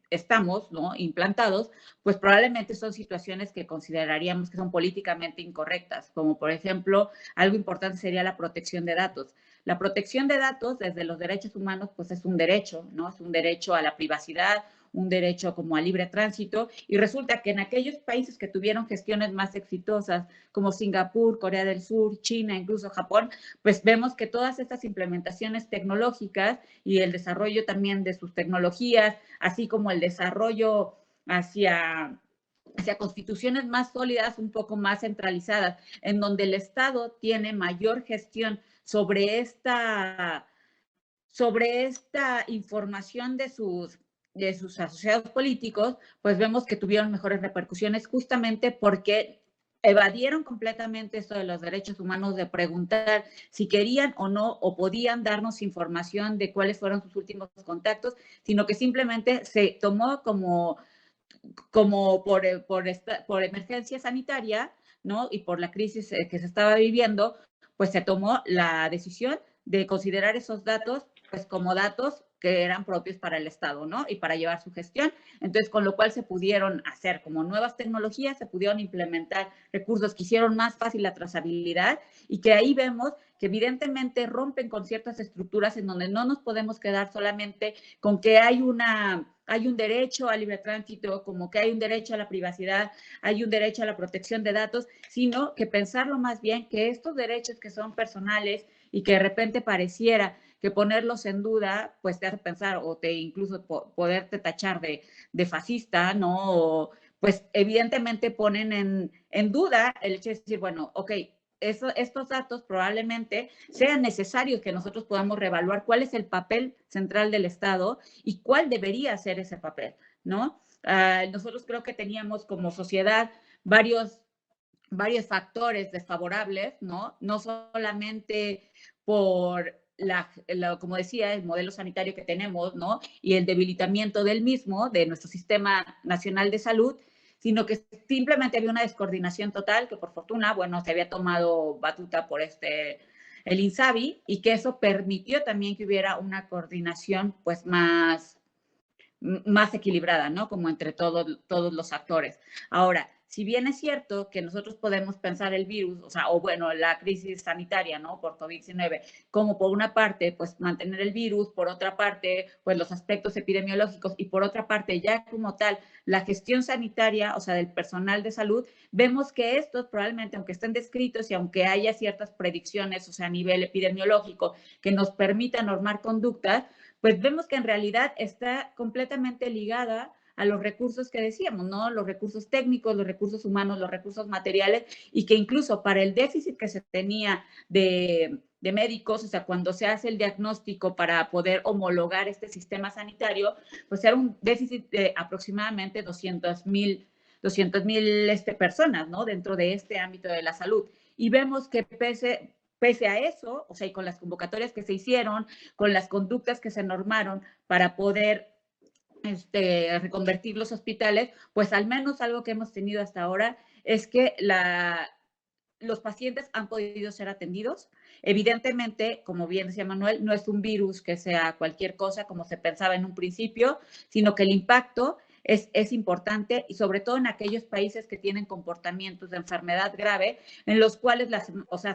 estamos, ¿no? Implantados, pues probablemente son situaciones que consideraríamos que son políticamente incorrectas, como por ejemplo, algo importante sería la protección de datos. La protección de datos desde los derechos humanos, pues es un derecho, ¿no? Es un derecho a la privacidad, un derecho como a libre tránsito, y resulta que en aquellos países que tuvieron gestiones más exitosas, como Singapur, Corea del Sur, China, incluso Japón, pues vemos que todas estas implementaciones tecnológicas y el desarrollo también de sus tecnologías, así como el desarrollo hacia constituciones más sólidas, un poco más centralizadas, en donde el Estado tiene mayor gestión sobre esta información de sus asociados políticos, pues vemos que tuvieron mejores repercusiones justamente porque evadieron completamente esto de los derechos humanos, de preguntar si querían o no, o podían darnos información de cuáles fueron sus últimos contactos, sino que simplemente se tomó como por emergencia sanitaria, ¿no? Y por la crisis que se estaba viviendo, pues se tomó la decisión de considerar esos datos pues como datos que eran propios para el Estado, ¿no? Y para llevar su gestión. Entonces, con lo cual se pudieron hacer como nuevas tecnologías, se pudieron implementar recursos que hicieron más fácil la trazabilidad y que ahí vemos que evidentemente rompen con ciertas estructuras en donde no nos podemos quedar solamente con que hay un derecho al libre tránsito, como que hay un derecho a la privacidad, hay un derecho a la protección de datos, sino que pensarlo más bien que estos derechos que son personales y que de repente pareciera que ponerlos en duda, pues te hace pensar o te incluso poderte tachar de fascista, ¿no? O, pues evidentemente ponen en duda el hecho de decir, bueno, ok, estos datos probablemente sean necesarios que nosotros podamos reevaluar cuál es el papel central del Estado y cuál debería ser ese papel, ¿no? Nosotros creo que teníamos como sociedad varios factores desfavorables, ¿no? No solamente por como decía, el modelo sanitario que tenemos, ¿no? Y el debilitamiento del mismo, de nuestro sistema nacional de salud, sino que simplemente había una descoordinación total que por fortuna, bueno, se había tomado batuta por el INSABI, y que eso permitió también que hubiera una coordinación pues más equilibrada, ¿no? Como entre todos los actores. Ahora, si bien es cierto que nosotros podemos pensar el virus, o bueno, la crisis sanitaria, ¿no? Por COVID-19, como por una parte, pues mantener el virus, por otra parte, pues los aspectos epidemiológicos, y por otra parte, ya como tal, la gestión sanitaria, o sea, del personal de salud, vemos que estos probablemente, aunque estén descritos y aunque haya ciertas predicciones, o sea, a nivel epidemiológico, que nos permitan normar conductas, pues vemos que en realidad está completamente ligada a los recursos que decíamos, ¿no? Los recursos técnicos, los recursos humanos, los recursos materiales, y que incluso para el déficit que se tenía de médicos, o sea, cuando se hace el diagnóstico para poder homologar este sistema sanitario, pues era un déficit de aproximadamente 200,000 personas, ¿no? Dentro de este ámbito de la salud. Y vemos que pese a eso, o sea, y con las convocatorias que se hicieron, con las conductas que se normaron para poder reconvertir los hospitales, pues al menos algo que hemos tenido hasta ahora es que los pacientes han podido ser atendidos. Evidentemente, como bien decía Manuel, no es un virus que sea cualquier cosa como se pensaba en un principio, sino que el impacto es importante, y sobre todo en aquellos países que tienen comportamientos de enfermedad grave, en los cuales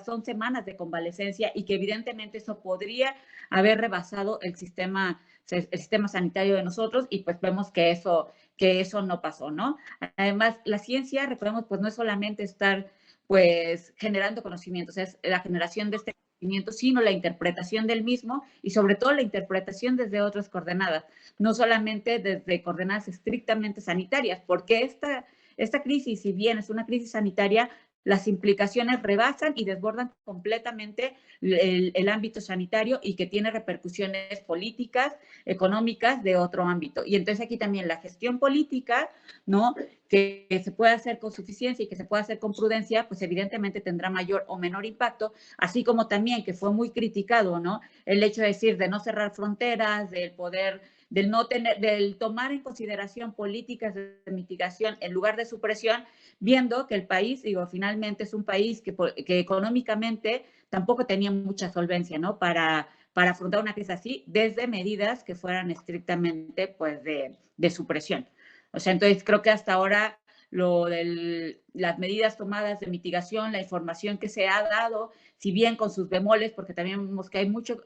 son semanas de convalecencia, y que evidentemente eso podría haber rebasado el sistema sanitario de nosotros, y pues vemos que eso no pasó, ¿no? Además, la ciencia, recordemos, pues no es solamente estar pues generando conocimientos, es la generación de este conocimiento, sino la interpretación del mismo, y sobre todo la interpretación desde otras coordenadas, no solamente desde coordenadas estrictamente sanitarias, porque esta crisis, si bien es una crisis sanitaria, las implicaciones rebasan y desbordan completamente el ámbito sanitario, y que tiene repercusiones políticas, económicas de otro ámbito. Y entonces aquí también la gestión política, ¿no?, que se puede hacer con suficiencia y que se puede hacer con prudencia, pues evidentemente tendrá mayor o menor impacto, así como también que fue muy criticado, ¿no?, el hecho de decir de no cerrar fronteras, del tomar en consideración políticas de mitigación en lugar de supresión, viendo que el país, finalmente es un país que económicamente tampoco tenía mucha solvencia, ¿no?, para afrontar una crisis así, desde medidas que fueran estrictamente, pues, de supresión. O sea, entonces creo que hasta ahora las medidas tomadas de mitigación, la información que se ha dado, si bien con sus bemoles, porque también vemos que hay muchos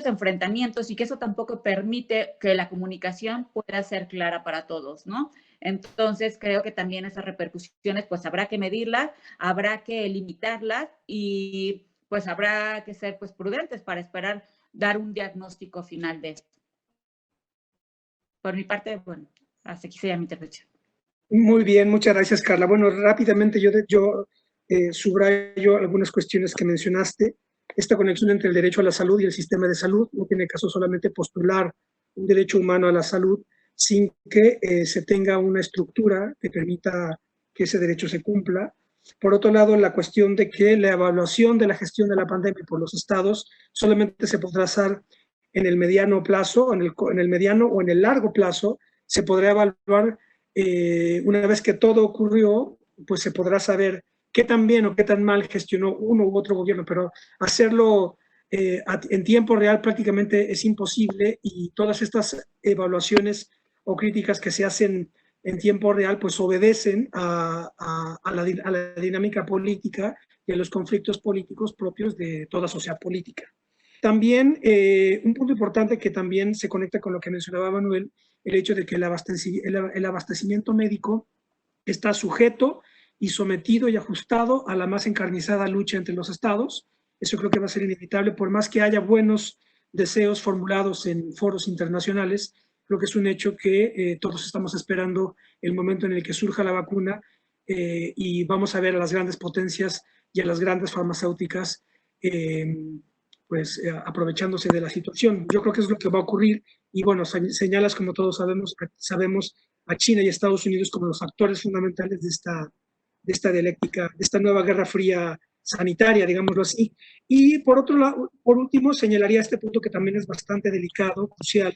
enfrentamientos, y que eso tampoco permite que la comunicación pueda ser clara para todos, ¿no? Entonces, creo que también esas repercusiones, pues habrá que medirlas, habrá que limitarlas, y pues habrá que ser pues prudentes para esperar dar un diagnóstico final de esto. Por mi parte, bueno, hasta aquí sería mi intervención. Muy bien, muchas gracias, Carla. Bueno, rápidamente yo subrayo algunas cuestiones que mencionaste. Esta conexión entre el derecho a la salud y el sistema de salud no tiene caso solamente postular un derecho humano a la salud sin que se tenga una estructura que permita que ese derecho se cumpla. Por otro lado, la cuestión de que la evaluación de la gestión de la pandemia por los estados solamente se podrá hacer en el mediano plazo, en el mediano o en el largo plazo. Se podrá evaluar una vez que todo ocurrió, pues se podrá saber qué tan bien o qué tan mal gestionó uno u otro gobierno, pero hacerlo en tiempo real prácticamente es imposible, y todas estas evaluaciones o críticas que se hacen en tiempo real pues obedecen a la dinámica política y a los conflictos políticos propios de toda sociedad política. También un punto importante que también se conecta con lo que mencionaba Manuel, el hecho de que el abastecimiento médico está sujeto y sometido y ajustado a la más encarnizada lucha entre los estados. Eso creo que va a ser inevitable, por más que haya buenos deseos formulados en foros internacionales. Creo que es un hecho que todos estamos esperando el momento en el que surja la vacuna, y vamos a ver a las grandes potencias y a las grandes farmacéuticas aprovechándose de la situación. Yo creo que es lo que va a ocurrir, y bueno, señalas, como todos sabemos a China y a Estados Unidos como los actores fundamentales de esta dialéctica, de esta nueva guerra fría sanitaria, digámoslo así. Y por último, señalaría este punto que también es bastante delicado, crucial,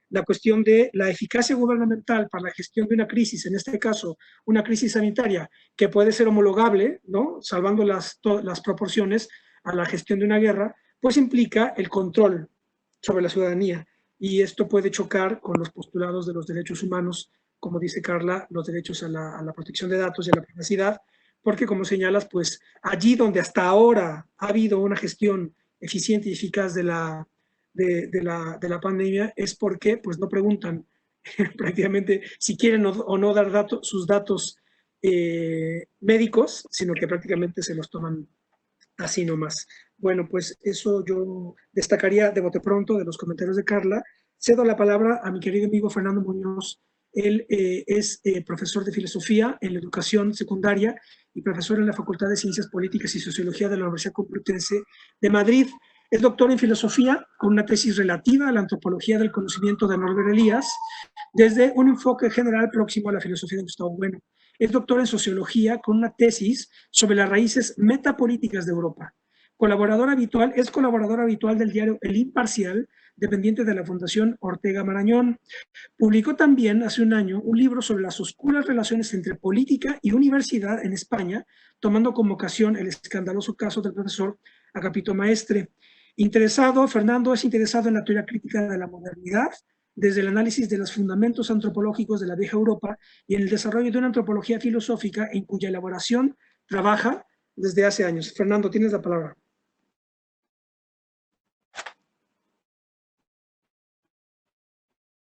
la cuestión de la eficacia gubernamental para la gestión de una crisis, en este caso una crisis sanitaria, que puede ser homologable, ¿no?, salvando las proporciones, a la gestión de una guerra, pues implica el control sobre la ciudadanía. Y esto puede chocar con los postulados de los derechos humanos, como dice Carla, los derechos a la protección de datos y a la privacidad, porque como señalas, pues allí donde hasta ahora ha habido una gestión eficiente y eficaz de la pandemia es porque pues no preguntan prácticamente si quieren o no dar sus datos médicos, sino que prácticamente se los toman así nomás. Bueno, pues eso yo destacaría de bote pronto de los comentarios de Carla. Cedo la palabra a mi querido amigo Fernando Muñoz. Él es profesor de filosofía en la educación secundaria y profesor en la Facultad de Ciencias Políticas y Sociología de la Universidad Complutense de Madrid. Es doctor en filosofía con una tesis relativa a la antropología del conocimiento de Norbert Elias desde un enfoque general próximo a la filosofía de Gustavo Bueno. Es doctor en sociología con una tesis sobre las raíces metapolíticas de Europa. Es colaborador habitual del diario El Imparcial, dependiente de la Fundación Ortega Marañón. Publicó también hace un año un libro sobre las oscuras relaciones entre política y universidad en España, tomando como ocasión el escandaloso caso del profesor Agapito Maestre. Fernando es interesado en la teoría crítica de la modernidad, desde el análisis de los fundamentos antropológicos de la vieja Europa y en el desarrollo de una antropología filosófica en cuya elaboración trabaja desde hace años. Fernando, tienes la palabra.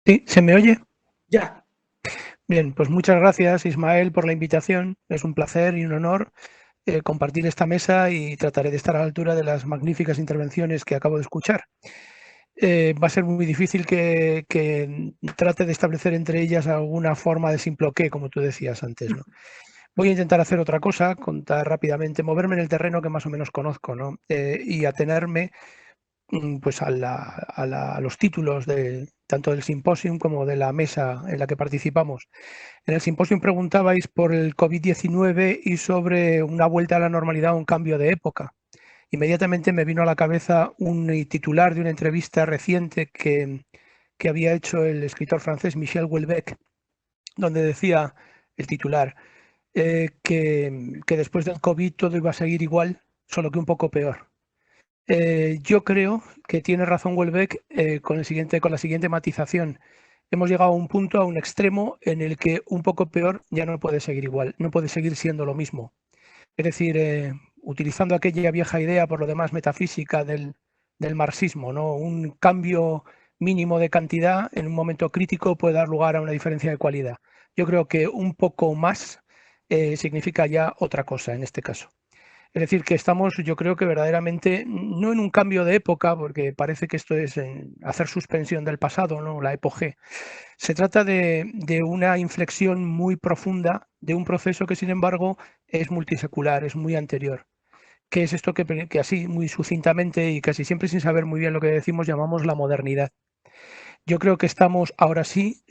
¿Sí? ¿Se me oye? Ya. Bien, pues muchas gracias, Ismael, por la invitación. Es un placer y un honor compartir esta mesa y trataré de estar a la altura de las magníficas intervenciones que acabo de escuchar. Va a ser muy difícil que trate de establecer entre ellas alguna forma de simploqué, como tú decías antes, ¿no? Voy a intentar hacer otra cosa, contar rápidamente, moverme en el terreno que más o menos conozco, ¿no? Y atenerme pues a los títulos tanto del simposium como de la mesa en la que participamos. En el simposium preguntabais por el COVID-19 y sobre una vuelta a la normalidad o un cambio de época. Inmediatamente me vino a la cabeza un titular de una entrevista reciente que había hecho el escritor francés Michel Houellebecq, donde decía el titular que después del COVID todo iba a seguir igual, solo que un poco peor. Yo creo que tiene razón Houellebecq con la siguiente matización. Hemos llegado a un punto, a un extremo en el que un poco peor ya no puede seguir igual, no puede seguir siendo lo mismo. Es decir, utilizando aquella vieja idea, por lo demás metafísica, del marxismo, ¿no? Un cambio mínimo de cantidad en un momento crítico puede dar lugar a una diferencia de cualidad. Yo creo que un poco más significa ya otra cosa en este caso. Es decir, que estamos, yo creo que verdaderamente, no en un cambio de época, porque parece que esto es hacer suspensión del pasado, ¿no? La epogé. Se trata de una inflexión muy profunda de un proceso que, sin embargo, es multisecular, es muy anterior. ¿Qué es esto que así, muy sucintamente y casi siempre sin saber muy bien lo que decimos, llamamos la modernidad? Yo creo que estamos ahora sí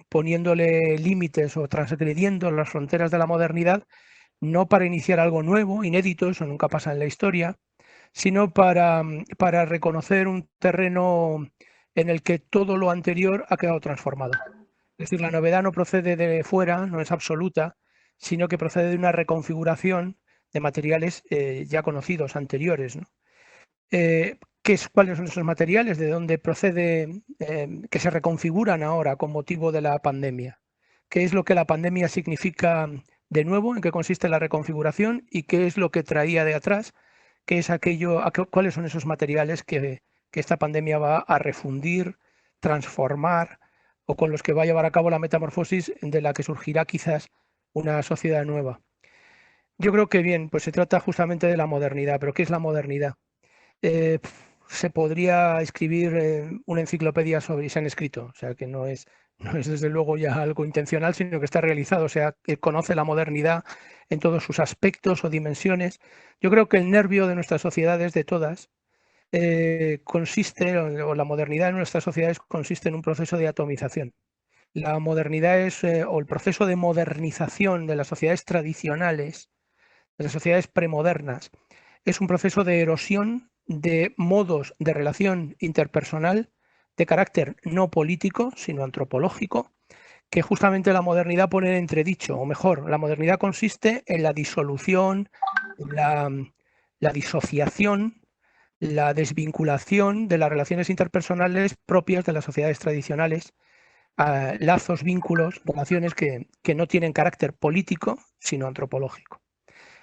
poniéndole límites o transgrediendo las fronteras de la modernidad, no para iniciar algo nuevo, inédito, eso nunca pasa en la historia, sino para reconocer un terreno en el que todo lo anterior ha quedado transformado. Es decir, la novedad no procede de fuera, no es absoluta, sino que procede de una reconfiguración de materiales ya conocidos, anteriores, ¿no? ¿Cuáles son esos materiales? ¿De dónde procede que se reconfiguran ahora con motivo de la pandemia? ¿Qué es lo que la pandemia significa de nuevo? ¿En qué consiste la reconfiguración? ¿Y qué es lo que traía de atrás? ¿Qué es cuáles son esos materiales que esta pandemia va a refundir, transformar o con los que va a llevar a cabo la metamorfosis de la que surgirá quizás una sociedad nueva? Yo creo que bien, pues se trata justamente de la modernidad. ¿Pero qué es la modernidad? Se podría escribir una enciclopedia sobre, y se han escrito, o sea que no es desde luego ya algo intencional, sino que está realizado, o sea que conoce la modernidad en todos sus aspectos o dimensiones. Yo creo que el nervio de nuestras sociedades, de todas, consiste, o la modernidad de nuestras sociedades consiste en un proceso de atomización. La modernidad o el proceso de modernización de las sociedades tradicionales, de las sociedades premodernas, es un proceso de erosión de modos de relación interpersonal de carácter no político, sino antropológico, que justamente la modernidad pone en entredicho, o mejor, la modernidad consiste en la disolución, la disociación, la desvinculación de las relaciones interpersonales propias de las sociedades tradicionales, lazos, vínculos, relaciones que no tienen carácter político, sino antropológico.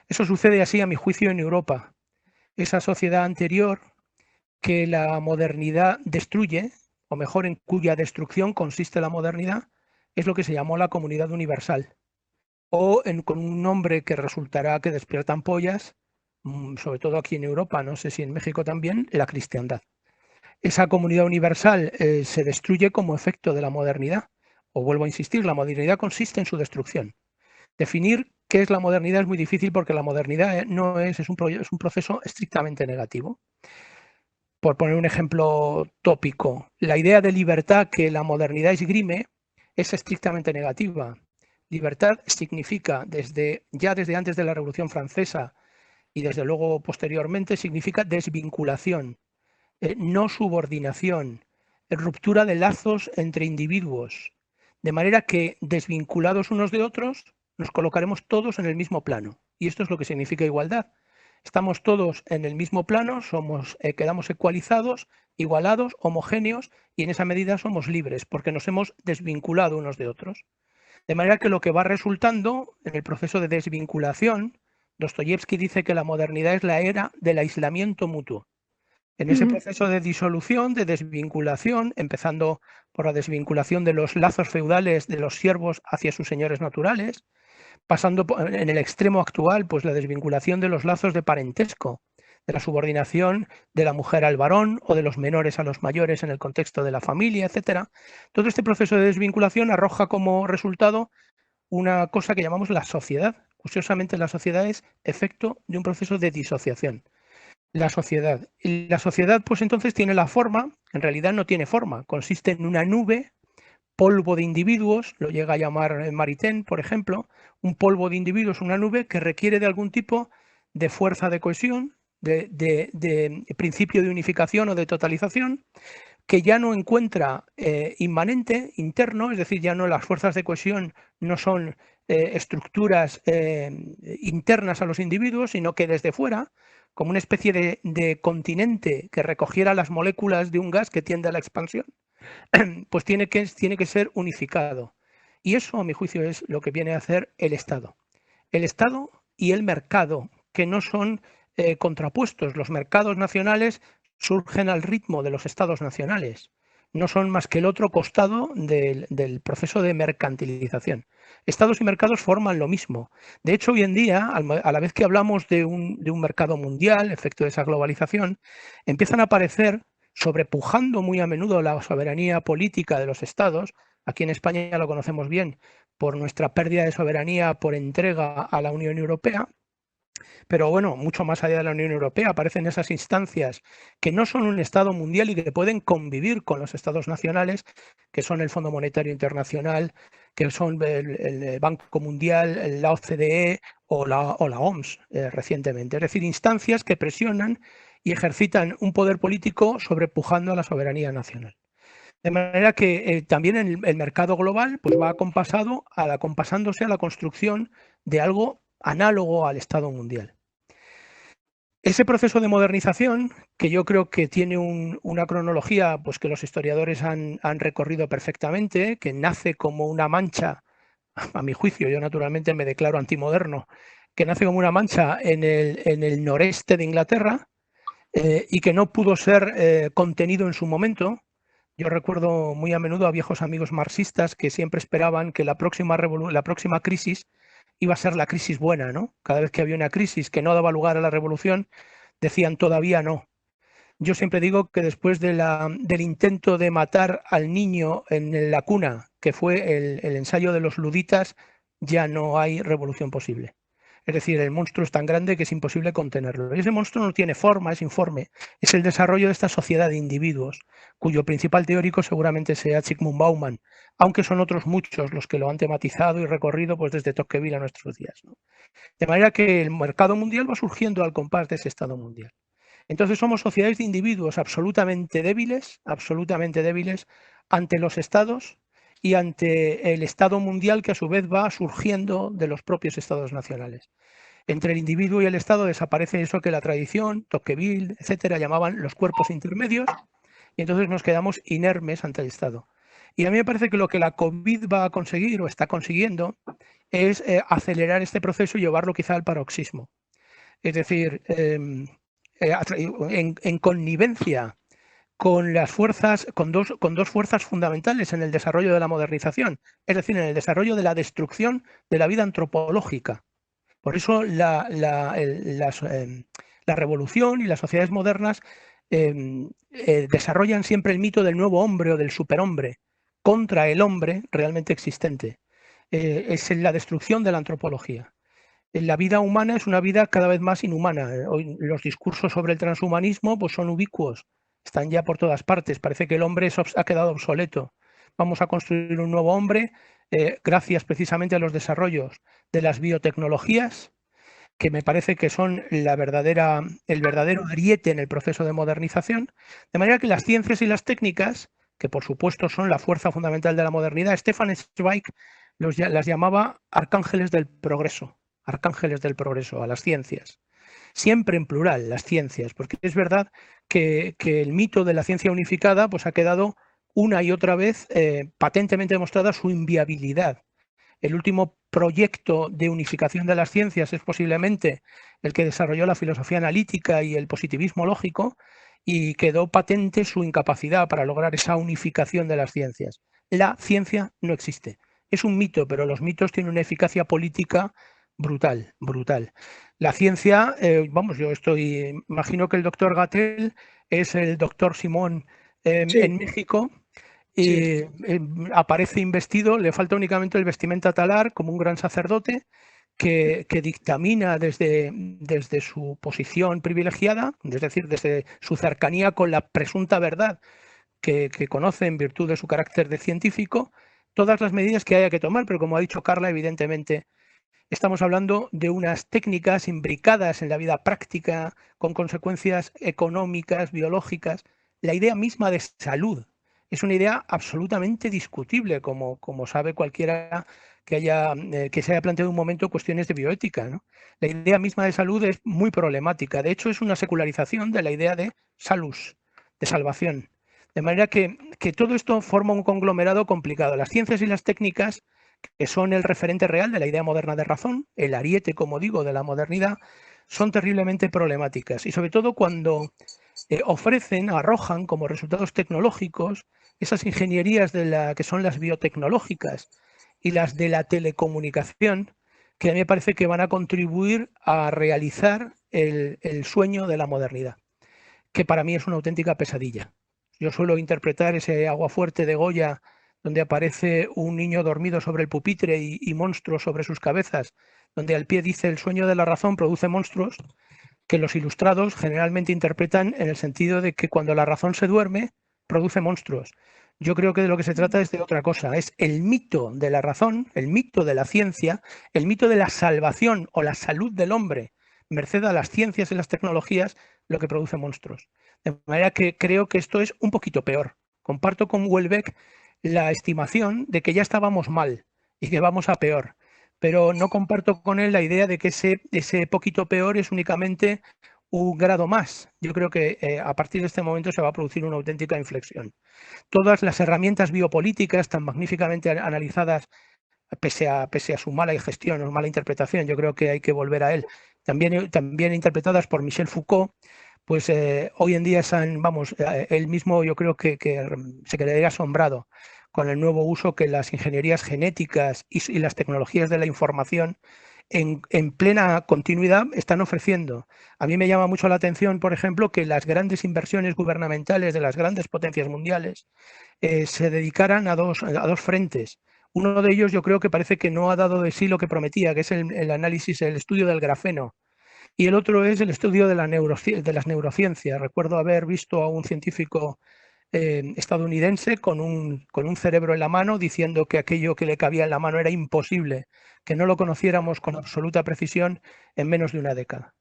Eso sucede así, a mi juicio, en Europa. Esa sociedad anterior que la modernidad destruye, o mejor, en cuya destrucción consiste la modernidad, es lo que se llamó la comunidad universal. O con un nombre que resultará que despierta ampollas, sobre todo aquí en Europa, no sé si en México también, la cristiandad. Esa comunidad universal se destruye como efecto de la modernidad. O vuelvo a insistir, la modernidad consiste en su destrucción. Definir qué es la modernidad es muy difícil porque la modernidad no es un proceso estrictamente negativo. Por poner un ejemplo tópico, la idea de libertad que la modernidad esgrime es estrictamente negativa. Libertad significa, desde antes de la Revolución Francesa y desde luego posteriormente, significa desvinculación, no subordinación, ruptura de lazos entre individuos, de manera que desvinculados unos de otros nos colocaremos todos en el mismo plano. Y esto es lo que significa igualdad. Estamos todos en el mismo plano, quedamos ecualizados, igualados, homogéneos, y en esa medida somos libres, porque nos hemos desvinculado unos de otros. De manera que lo que va resultando en el proceso de desvinculación, Dostoyevsky dice que la modernidad es la era del aislamiento mutuo. En ese proceso de disolución, de desvinculación, empezando por la desvinculación de los lazos feudales de los siervos hacia sus señores naturales, pasando en el extremo actual, pues la desvinculación de los lazos de parentesco, de la subordinación de la mujer al varón o de los menores a los mayores en el contexto de la familia, etc. Todo este proceso de desvinculación arroja como resultado una cosa que llamamos la sociedad. Curiosamente, la sociedad es efecto de un proceso de disociación. La sociedad. Y la sociedad, pues entonces tiene la forma, en realidad no tiene forma, consiste en una nube, polvo de individuos, lo llega a llamar Maritain, por ejemplo, un polvo de individuos, una nube que requiere de algún tipo de fuerza de cohesión, de principio de unificación o de totalización, que ya no encuentra inmanente, interno, es decir, ya no las fuerzas de cohesión no son estructuras internas a los individuos, sino que desde fuera, como una especie de continente que recogiera las moléculas de un gas que tiende a la expansión, pues tiene que ser unificado. Y eso, a mi juicio, es lo que viene a hacer el Estado. El Estado y el mercado, que no son contrapuestos. Los mercados nacionales surgen al ritmo de los estados nacionales. No son más que el otro costado del proceso de mercantilización. Estados y mercados forman lo mismo. De hecho, hoy en día, a la vez que hablamos de un mercado mundial, efecto de esa globalización, empiezan a aparecer, sobrepujando muy a menudo la soberanía política de los estados. Aquí en España ya lo conocemos bien por nuestra pérdida de soberanía por entrega a la Unión Europea. Pero bueno, mucho más allá de la Unión Europea aparecen esas instancias que no son un Estado mundial y que pueden convivir con los Estados nacionales, que son el Fondo Monetario Internacional, que son el Banco Mundial, la OCDE o la OMS recientemente. Es decir, instancias que presionan y ejercitan un poder político sobrepujando a la soberanía nacional. De manera que también el mercado global pues va acompasándose a la construcción de algo análogo al Estado mundial. Ese proceso de modernización, que yo creo que tiene una cronología pues, que los historiadores han recorrido perfectamente, que nace como una mancha, a mi juicio, yo naturalmente me declaro antimoderno, que nace como una mancha en el noreste de Inglaterra y que no pudo ser contenido en su momento. Yo recuerdo muy a menudo a viejos amigos marxistas que siempre esperaban que la próxima crisis iba a ser la crisis buena, ¿no? Cada vez que había una crisis que no daba lugar a la revolución, decían todavía no. Yo siempre digo que después del intento de matar al niño en la cuna, que fue el ensayo de los luditas, ya no hay revolución posible. Es decir, el monstruo es tan grande que es imposible contenerlo. Y ese monstruo no tiene forma, es informe. Es el desarrollo de esta sociedad de individuos, cuyo principal teórico seguramente sea Zygmunt Bauman, aunque son otros muchos los que lo han tematizado y recorrido pues, desde Tocqueville a nuestros días, ¿no? De manera que el mercado mundial va surgiendo al compás de ese Estado mundial. Entonces somos sociedades de individuos absolutamente débiles ante los estados y ante el Estado mundial que a su vez va surgiendo de los propios estados nacionales. Entre el individuo y el Estado desaparece eso que la tradición, Tocqueville, etcétera, llamaban los cuerpos intermedios, y entonces nos quedamos inermes ante el Estado. Y a mí me parece que lo que la COVID va a conseguir o está consiguiendo es acelerar este proceso y llevarlo quizá al paroxismo. Es decir, en connivencia con las fuerzas, con dos fuerzas fundamentales en el desarrollo de la modernización, es decir, en el desarrollo de la destrucción de la vida antropológica. Por eso la revolución y las sociedades modernas desarrollan siempre el mito del nuevo hombre o del superhombre contra el hombre realmente existente. Es la destrucción de la antropología. La vida humana es una vida cada vez más inhumana. Hoy los discursos sobre el transhumanismo pues son ubicuos, están ya por todas partes. Parece que el hombre ha quedado obsoleto. Vamos a construir un nuevo hombre gracias precisamente a los desarrollos de las biotecnologías, que me parece que son el verdadero ariete en el proceso de modernización, de manera que las ciencias y las técnicas, que por supuesto son la fuerza fundamental de la modernidad, Stefan Zweig las llamaba arcángeles del progreso a las ciencias. Siempre en plural, las ciencias, porque es verdad que el mito de la ciencia unificada pues, ha quedado una y otra vez patentemente demostrada su inviabilidad. El último proyecto de unificación de las ciencias es posiblemente el que desarrolló la filosofía analítica y el positivismo lógico, y quedó patente su incapacidad para lograr esa unificación de las ciencias. La ciencia no existe. Es un mito, pero los mitos tienen una eficacia política brutal, brutal. La ciencia, yo imagino que el doctor Gatell es el doctor Simón Sí. en México. Y aparece investido, le falta únicamente el vestimenta talar como un gran sacerdote que dictamina desde su posición privilegiada, es decir, desde su cercanía con la presunta verdad que conoce en virtud de su carácter de científico, todas las medidas que haya que tomar, pero como ha dicho Carla, evidentemente estamos hablando de unas técnicas imbricadas en la vida práctica, con consecuencias económicas, biológicas. La idea misma de salud es una idea absolutamente discutible, como sabe cualquiera que se haya planteado un momento cuestiones de bioética, ¿no? La idea misma de salud es muy problemática. De hecho, es una secularización de la idea de salus, de salvación. De manera que todo esto forma un conglomerado complicado. Las ciencias y las técnicas, que son el referente real de la idea moderna de razón, el ariete, como digo, de la modernidad, son terriblemente problemáticas. Y sobre todo cuando arrojan como resultados tecnológicos esas ingenierías que son las biotecnológicas y las de la telecomunicación, que a mí me parece que van a contribuir a realizar el sueño de la modernidad, que para mí es una auténtica pesadilla. Yo suelo interpretar ese aguafuerte de Goya, donde aparece un niño dormido sobre el pupitre y monstruos sobre sus cabezas, donde al pie dice el sueño de la razón produce monstruos, que los ilustrados generalmente interpretan en el sentido de que cuando la razón se duerme, produce monstruos. Yo creo que de lo que se trata es de otra cosa, es el mito de la razón, el mito de la ciencia, el mito de la salvación o la salud del hombre, merced a las ciencias y las tecnologías, lo que produce monstruos. De manera que creo que esto es un poquito peor. Comparto con Houellebecq la estimación de que ya estábamos mal y que vamos a peor, pero no comparto con él la idea de que ese poquito peor es únicamente un grado más. Yo creo que a partir de este momento se va a producir una auténtica inflexión. Todas las herramientas biopolíticas tan magníficamente analizadas, pese a su mala gestión o mala interpretación, yo creo que hay que volver a él, también interpretadas por Michel Foucault, pues hoy en día él mismo yo creo que se quedaría asombrado con el nuevo uso que las ingenierías genéticas y las tecnologías de la información en plena continuidad están ofreciendo. A mí me llama mucho la atención, por ejemplo, que las grandes inversiones gubernamentales de las grandes potencias mundiales se dedicaran a dos frentes. Uno de ellos yo creo que parece que no ha dado de sí lo que prometía, que es el análisis, el estudio del grafeno. Y el otro es el estudio de las neurociencias. Recuerdo haber visto a un científico estadounidense con un cerebro en la mano diciendo que aquello que le cabía en la mano era imposible, que no lo conociéramos con absoluta precisión en menos de una década.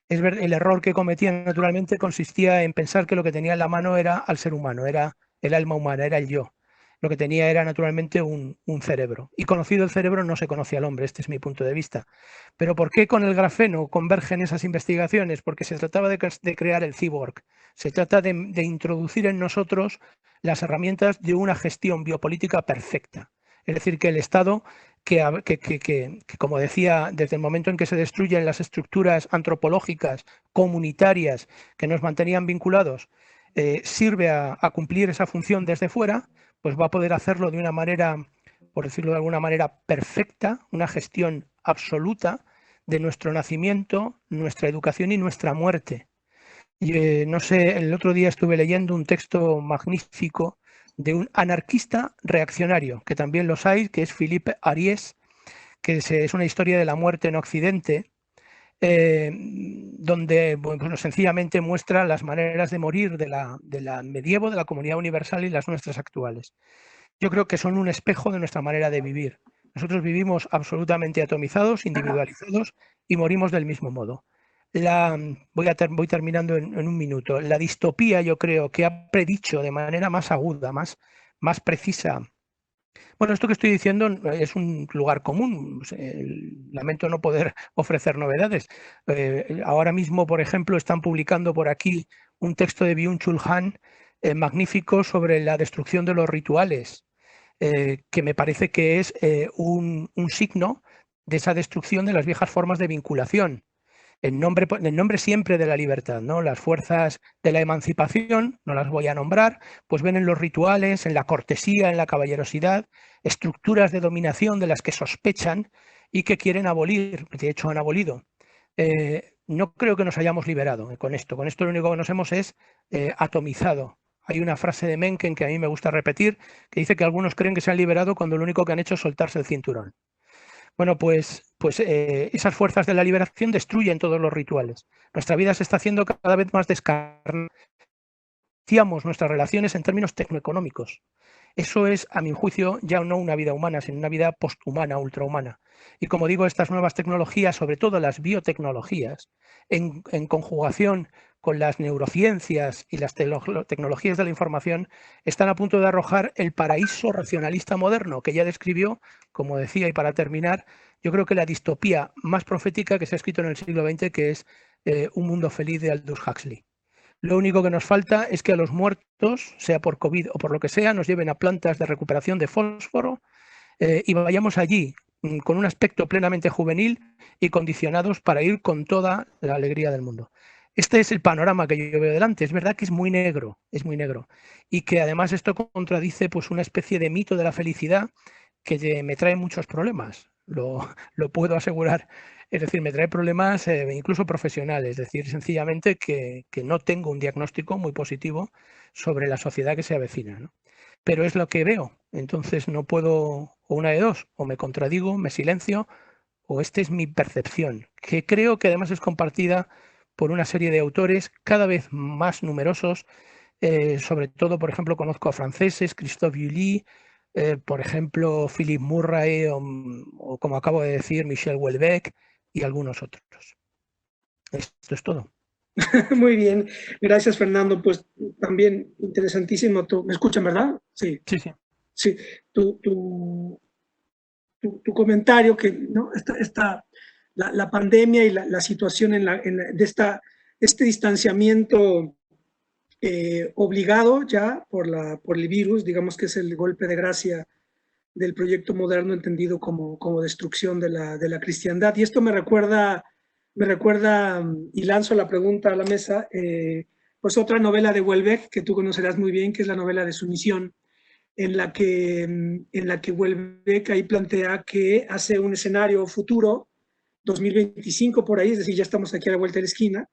El error que cometía naturalmente consistía en pensar que lo que tenía en la mano era al ser humano, era el alma humana, era el yo. Lo que tenía era naturalmente un cerebro. Y conocido el cerebro no se conocía al hombre, este es mi punto de vista. Pero ¿por qué con el grafeno convergen esas investigaciones? Porque se trataba de crear el cyborg. Se trata de introducir en nosotros las herramientas de una gestión biopolítica perfecta. Es decir, que el Estado, que como decía, desde el momento en que se destruyen las estructuras antropológicas, comunitarias, que nos mantenían vinculados, sirve a cumplir esa función desde fuera, pues va a poder hacerlo de una manera, por decirlo de alguna manera, perfecta, una gestión absoluta de nuestro nacimiento, nuestra educación y nuestra muerte. Y, no sé, el otro día estuve leyendo un texto magnífico de un anarquista reaccionario, que también los hay, que es Philippe Ariès, que es una historia de la muerte en Occidente, donde bueno, sencillamente muestra las maneras de morir de la medievo, de la comunidad universal y las nuestras actuales. Yo creo que son un espejo de nuestra manera de vivir. Nosotros vivimos absolutamente atomizados, individualizados y morimos del mismo modo. Voy terminando en un minuto. La distopía, yo creo que ha predicho de manera más aguda, más precisa. Bueno, esto que estoy diciendo es un lugar común. Lamento no poder ofrecer novedades. Ahora mismo, por ejemplo, están publicando por aquí un texto de Byung-Chul Han magnífico sobre la destrucción de los rituales, que me parece que es un signo de esa destrucción de las viejas formas de vinculación. En nombre siempre de la libertad, ¿no? Las fuerzas de la emancipación, no las voy a nombrar, pues ven en los rituales, en la cortesía, en la caballerosidad, estructuras de dominación de las que sospechan y que quieren abolir, de hecho han abolido. No creo que nos hayamos liberado con esto. Con esto lo único que nos hemos es atomizado. Hay una frase de Mencken que a mí me gusta repetir, que dice que algunos creen que se han liberado cuando lo único que han hecho es soltarse el cinturón. Bueno, pues esas fuerzas de la liberación destruyen todos los rituales. Nuestra vida se está haciendo cada vez más descarnada. Nuestras relaciones en términos tecnoeconómicos. Eso es, a mi juicio, ya no una vida humana, sino una vida posthumana, ultrahumana. Y como digo, estas nuevas tecnologías, sobre todo las biotecnologías, en conjugación con las neurociencias y las tecnologías de la información, están a punto de arrojar el paraíso racionalista moderno que ya describió, como decía, y para terminar, yo creo que la distopía más profética que se ha escrito en el siglo XX, que es Un mundo feliz de Aldous Huxley. Lo único que nos falta es que a los muertos, sea por COVID o por lo que sea, nos lleven a plantas de recuperación de fósforo y vayamos allí con un aspecto plenamente juvenil y condicionados para ir con toda la alegría del mundo. Este es el panorama que yo veo delante. Es verdad que es muy negro, y que además esto contradice pues una especie de mito de la felicidad que me trae muchos problemas. Lo puedo asegurar. Es decir, me trae problemas incluso profesionales, es decir, sencillamente que no tengo un diagnóstico muy positivo sobre la sociedad que se avecina, ¿no? Pero es lo que veo, entonces no puedo, o una de dos, o me contradigo, me silencio, o esta es mi percepción, que creo que además es compartida por una serie de autores cada vez más numerosos, sobre todo, por ejemplo, conozco a franceses, Christophe Guilly, por ejemplo, Philip Murray o como acabo de decir, Michel Houellebecq y algunos otros. Esto es todo. Muy bien, gracias Fernando. Pues también interesantísimo. ¿Me escuchan, verdad? Sí. Sí, sí. Sí, tu comentario que ¿no? La pandemia y la situación de este distanciamiento obligado ya por el virus, digamos que es el golpe de gracia del proyecto moderno entendido como destrucción de la cristiandad. Y esto me recuerda, y lanzo la pregunta a la mesa, pues otra novela de Houellebecq que tú conocerás muy bien, que es la novela de Sumisión, en la que Houellebecq ahí plantea que hace un escenario futuro, 2025 por ahí, es decir, ya estamos aquí a la vuelta de la esquina,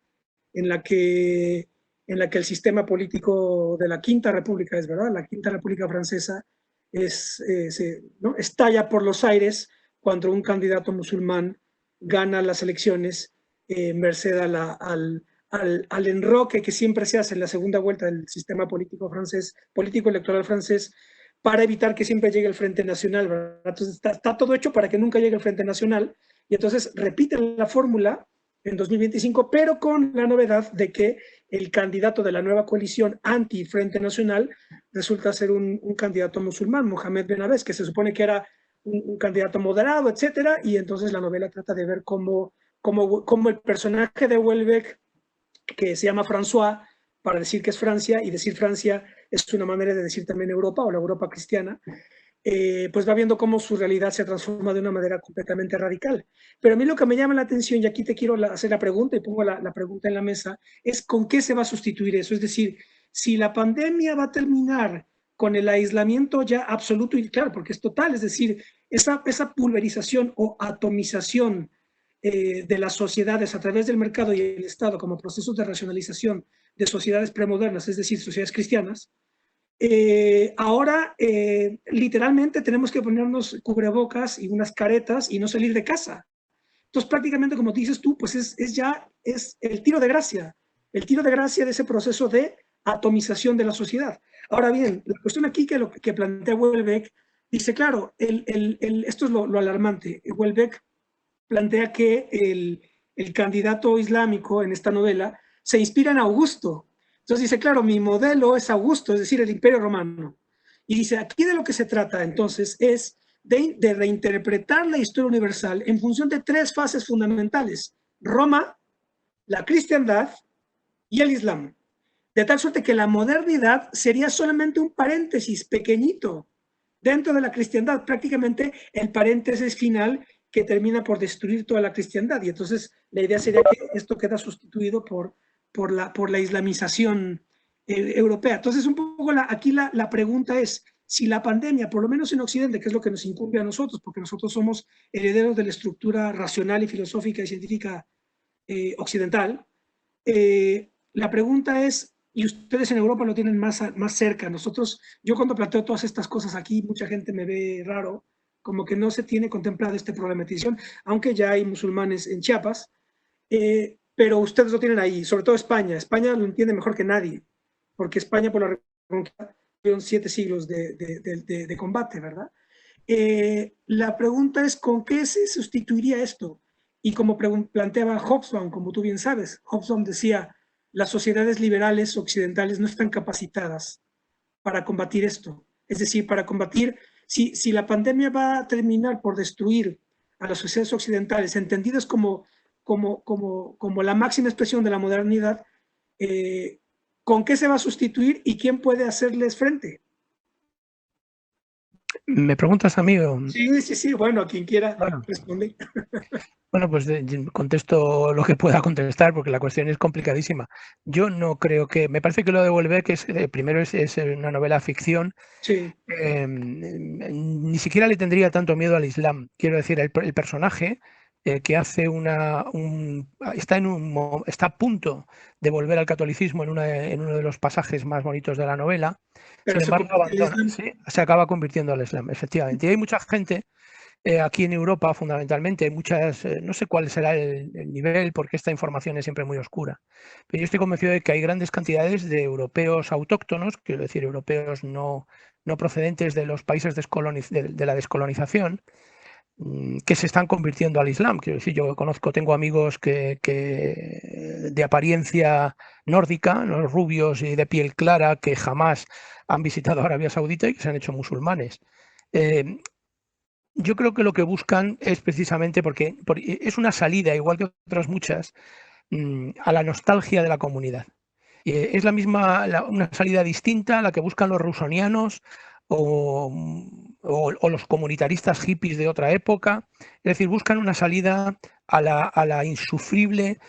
en la que el sistema político de la Quinta República, es verdad, la Quinta República Francesa, ¿no? estalla por los aires cuando un candidato musulmán gana las elecciones merced al enroque que siempre se hace en la segunda vuelta del sistema político electoral francés, para evitar que siempre llegue el Frente Nacional, ¿verdad? Entonces está todo hecho para que nunca llegue el Frente Nacional, y entonces repiten la fórmula en 2025, pero con la novedad de que el candidato de la nueva coalición anti-Frente Nacional resulta ser un candidato musulmán, Mohamed Benabés, que se supone que era un candidato moderado, etcétera, y entonces la novela trata de ver cómo el personaje de Houellebecq, que se llama François, para decir que es Francia, y decir Francia es una manera de decir también Europa, o la Europa cristiana, pues va viendo cómo su realidad se transforma de una manera completamente radical. Pero a mí lo que me llama la atención, y aquí te quiero hacer la pregunta, y pongo la pregunta en la mesa, es ¿con qué se va a sustituir eso? Es decir, si la pandemia va a terminar con el aislamiento ya absoluto y claro, porque es total, es decir, esa pulverización o atomización de las sociedades a través del mercado y el Estado como procesos de racionalización de sociedades premodernas, es decir, sociedades cristianas, ahora literalmente tenemos que ponernos cubrebocas y unas caretas y no salir de casa. Entonces prácticamente, como dices tú, pues es el tiro de gracia de ese proceso de atomización de la sociedad. Ahora bien, la cuestión aquí que lo que plantea Houellebecq, dice, claro, esto es lo alarmante. Houellebecq plantea que el candidato islámico en esta novela se inspira en Augusto. Entonces dice, claro, mi modelo es Augusto, es decir, el Imperio Romano. Y dice, aquí de lo que se trata entonces es de reinterpretar la historia universal en función de tres fases fundamentales: Roma, la cristiandad y el Islam. De tal suerte que la modernidad sería solamente un paréntesis pequeñito dentro de la cristiandad, prácticamente el paréntesis final que termina por destruir toda la cristiandad. Y entonces la idea sería que esto queda sustituido por la islamización europea. Entonces, un poco aquí la pregunta es, si la pandemia, por lo menos en Occidente, que es lo que nos incumbe a nosotros, porque nosotros somos herederos de la estructura racional y filosófica y científica occidental, la pregunta es, y ustedes en Europa lo tienen más cerca, yo cuando planteo todas estas cosas aquí, mucha gente me ve raro, como que no se tiene contemplado esta problematización, aunque ya hay musulmanes en Chiapas, pero ustedes lo tienen ahí, sobre todo España. España lo entiende mejor que nadie, porque España por la reconquista tuvieron 7 siglos de combate, ¿verdad? La pregunta es, ¿con qué se sustituiría esto? Y como planteaba Hobsbawm, como tú bien sabes, Hobsbawm decía, las sociedades liberales occidentales no están capacitadas para combatir esto. Es decir, para combatir, si la pandemia va a terminar por destruir a las sociedades occidentales, entendidas como la máxima expresión de la modernidad, ¿con qué se va a sustituir y quién puede hacerles frente? ¿Me preguntas a mí? Sí, bueno, a quien quiera responder. Bueno, pues contesto lo que pueda contestar, porque la cuestión es complicadísima. Yo no creo que... Me parece que lo de Houellebecq primero es una novela ficción. Sí. Ni siquiera le tendría tanto miedo al Islam. Quiero decir, el personaje que hace está a punto de volver al catolicismo en uno de los pasajes más bonitos de la novela. Pero sin embargo, se acaba convirtiendo al Islam, efectivamente. Y hay mucha gente aquí en Europa, fundamentalmente, hay muchas, no sé cuál será el nivel, porque esta información es siempre muy oscura, pero yo estoy convencido de que hay grandes cantidades de europeos autóctonos, quiero decir, europeos no procedentes de los países de la descolonización, que se están convirtiendo al Islam. Quiero decir, tengo amigos que de apariencia nórdica, los rubios y de piel clara, que jamás han visitado Arabia Saudita y que se han hecho musulmanes. Yo creo que lo que buscan es precisamente porque es una salida, igual que otras muchas, a la nostalgia de la comunidad. Es una salida distinta a la que buscan los rusonianos o los comunitaristas hippies de otra época. Es decir, buscan una salida a la insufrible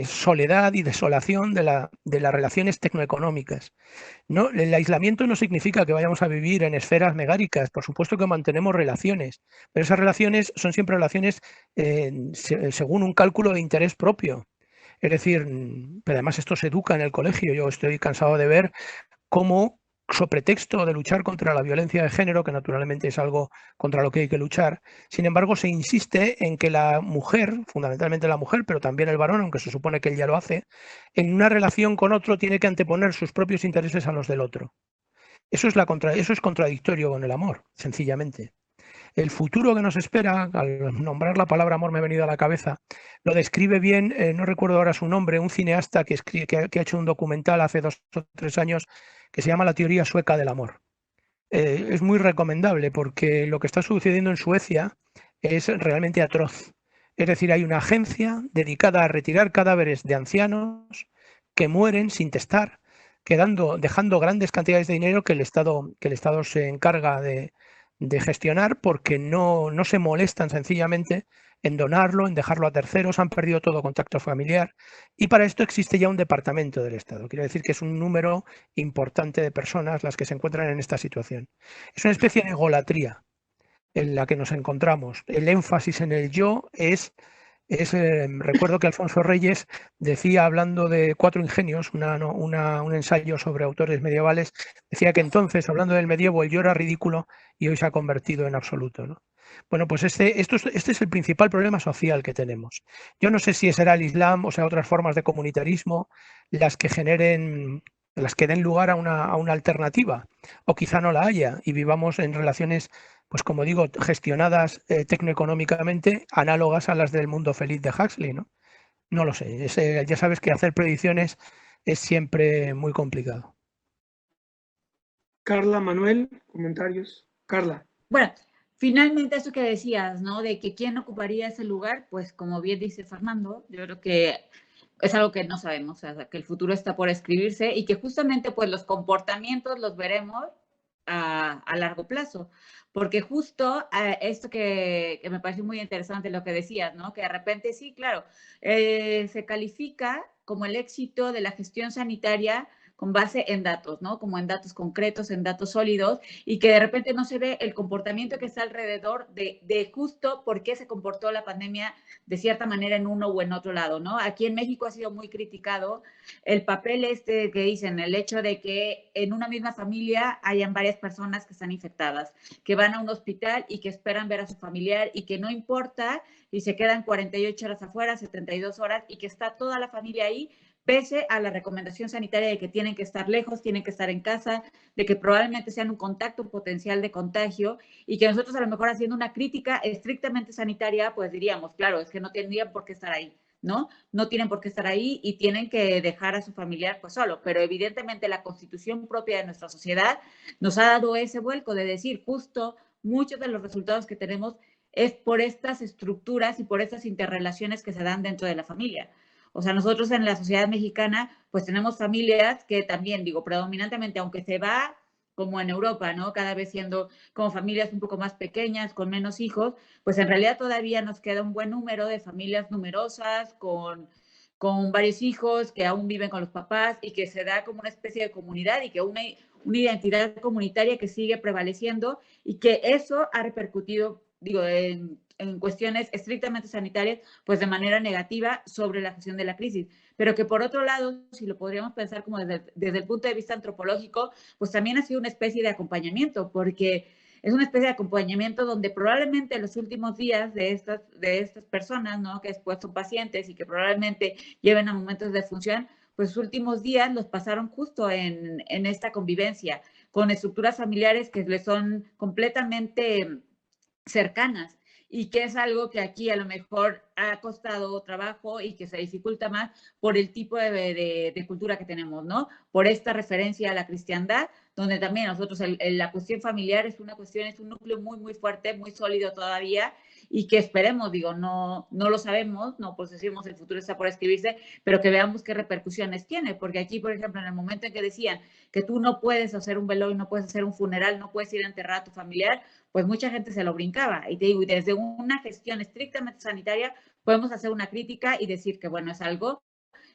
soledad y desolación de las relaciones tecnoeconómicas. No, el aislamiento no significa que vayamos a vivir en esferas megáricas. Por supuesto que mantenemos relaciones, pero esas relaciones son siempre relaciones según un cálculo de interés propio. Es decir, pero además esto se educa en el colegio. Yo estoy cansado de ver cómo, sobre pretexto de luchar contra la violencia de género, que naturalmente es algo contra lo que hay que luchar, sin embargo se insiste en que la mujer, fundamentalmente la mujer, pero también el varón, aunque se supone que él ya lo hace, en una relación con otro tiene que anteponer sus propios intereses a los del otro. Eso es contradictorio con el amor, sencillamente. El futuro que nos espera, al nombrar la palabra amor me ha venido a la cabeza, lo describe bien, no recuerdo ahora su nombre, un cineasta que ha hecho un documental hace 2 o 3 años que se llama La teoría sueca del amor. Es muy recomendable porque lo que está sucediendo en Suecia es realmente atroz. Es decir, hay una agencia dedicada a retirar cadáveres de ancianos que mueren sin testar, dejando grandes cantidades de dinero que el Estado se encarga de gestionar porque no se molestan sencillamente en donarlo, en dejarlo a terceros, han perdido todo contacto familiar y para esto existe ya un departamento del Estado. Quiero decir que es un número importante de personas las que se encuentran en esta situación. Es una especie de egolatría en la que nos encontramos. El énfasis en el yo recuerdo que Alfonso Reyes decía, hablando de 4 ingenios, un ensayo sobre autores medievales, decía que entonces, hablando del medievo, el yo era ridículo y hoy se ha convertido en absoluto, ¿no? Bueno, pues este es el principal problema social que tenemos. Yo no sé si será el Islam o sea otras formas de comunitarismo las que den lugar a una alternativa, o quizá no la haya y vivamos en relaciones, pues como digo, gestionadas tecnoeconómicamente, análogas a las del mundo feliz de Huxley, ¿no? No lo sé. Ya sabes que hacer predicciones es siempre muy complicado. Carla, Manuel, comentarios. Carla. Bueno, finalmente eso que decías, ¿no? De que quién ocuparía ese lugar, pues como bien dice Fernando, yo creo que es algo que no sabemos, o sea, que el futuro está por escribirse y que justamente pues los comportamientos los veremos a largo plazo, porque justo esto que me pareció muy interesante lo que decías, ¿no? Que de repente sí, claro, se califica como el éxito de la gestión sanitaria con base en datos, ¿no? Como en datos concretos, en datos sólidos, y que de repente no se ve el comportamiento que está alrededor de justo por qué se comportó la pandemia de cierta manera en uno o en otro lado, ¿no? Aquí en México ha sido muy criticado el papel que dicen, el hecho de que en una misma familia hayan varias personas que están infectadas, que van a un hospital y que esperan ver a su familiar y que no importa y se quedan 48 horas afuera, 72 horas y que está toda la familia ahí, pese a la recomendación sanitaria de que tienen que estar lejos, tienen que estar en casa, de que probablemente sean un contacto potencial de contagio y que nosotros a lo mejor haciendo una crítica estrictamente sanitaria, pues diríamos, claro, es que no tendrían por qué estar ahí, ¿no? No tienen por qué estar ahí y tienen que dejar a su familiar pues solo, pero evidentemente la constitución propia de nuestra sociedad nos ha dado ese vuelco de decir justo muchos de los resultados que tenemos es por estas estructuras y por estas interrelaciones que se dan dentro de la familia. O sea, nosotros en la sociedad mexicana, pues tenemos familias que también, digo, predominantemente, aunque se va como en Europa, ¿no? Cada vez siendo como familias un poco más pequeñas, con menos hijos, pues en realidad todavía nos queda un buen número de familias numerosas, con varios hijos que aún viven con los papás y que se da como una especie de comunidad y que una identidad comunitaria que sigue prevaleciendo y que eso ha repercutido, digo, en cuestiones estrictamente sanitarias, pues de manera negativa sobre la gestión de la crisis. Pero que por otro lado, si lo podríamos pensar como desde el punto de vista antropológico, pues también ha sido una especie de acompañamiento, porque es una especie de acompañamiento donde probablemente los últimos días de estas personas, ¿no? Que después son pacientes y que probablemente lleven a momentos de función, pues sus últimos días los pasaron justo en esta convivencia, con estructuras familiares que les son completamente cercanas y que es algo que aquí a lo mejor ha costado trabajo y que se dificulta más por el tipo de cultura que tenemos, ¿no? Por esta referencia a la cristiandad, donde también nosotros la cuestión familiar es un núcleo muy, muy fuerte, muy sólido todavía y que esperemos, digo, no lo sabemos, no pues decimos el futuro está por escribirse, pero que veamos qué repercusiones tiene, porque aquí, por ejemplo, en el momento en que decían que tú no puedes hacer un velorio, no puedes hacer un funeral, no puedes ir a enterrar a tu familiar, pues mucha gente se lo brincaba. Y te digo, y desde una gestión estrictamente sanitaria, podemos hacer una crítica y decir que, bueno, es algo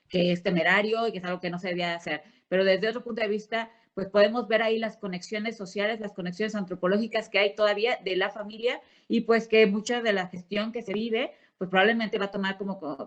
que es temerario y que es algo que no se debía hacer. Pero desde otro punto de vista, pues podemos ver ahí las conexiones sociales, las conexiones antropológicas que hay todavía de la familia y pues que mucha de la gestión que se vive, pues probablemente va a tomar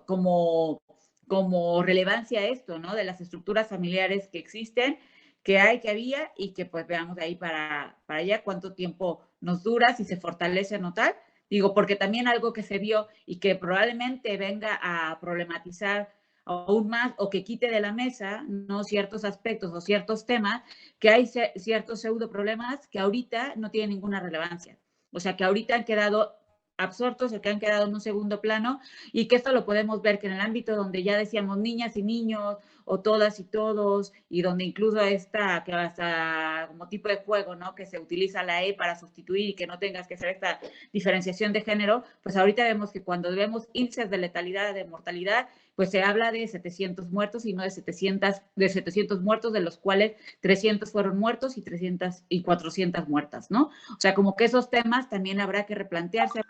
como relevancia esto, ¿no? De las estructuras familiares que existen, que hay, que había y que pues veamos de ahí para allá cuánto tiempo nos dura, si se fortalece o no tal. Digo, porque también algo que se vio y que probablemente venga a problematizar aún más o que quite de la mesa, ¿no? Ciertos aspectos o ciertos temas, que hay ciertos pseudo problemas que ahorita no tienen ninguna relevancia. O sea, que ahorita han quedado absortos o que han quedado en un segundo plano, y que esto lo podemos ver que en el ámbito donde ya decíamos niñas y niños o todas y todos, y donde incluso está que hasta como tipo de juego, ¿no? Que se utiliza la E para sustituir y que no tengas que hacer esta diferenciación de género, pues ahorita vemos que cuando vemos índices de letalidad, de mortalidad, pues se habla de 700 muertos y no de 700 muertos, de los cuales 300 fueron muertos y 400 muertas, ¿no? O sea, como que esos temas también habrá que replantearse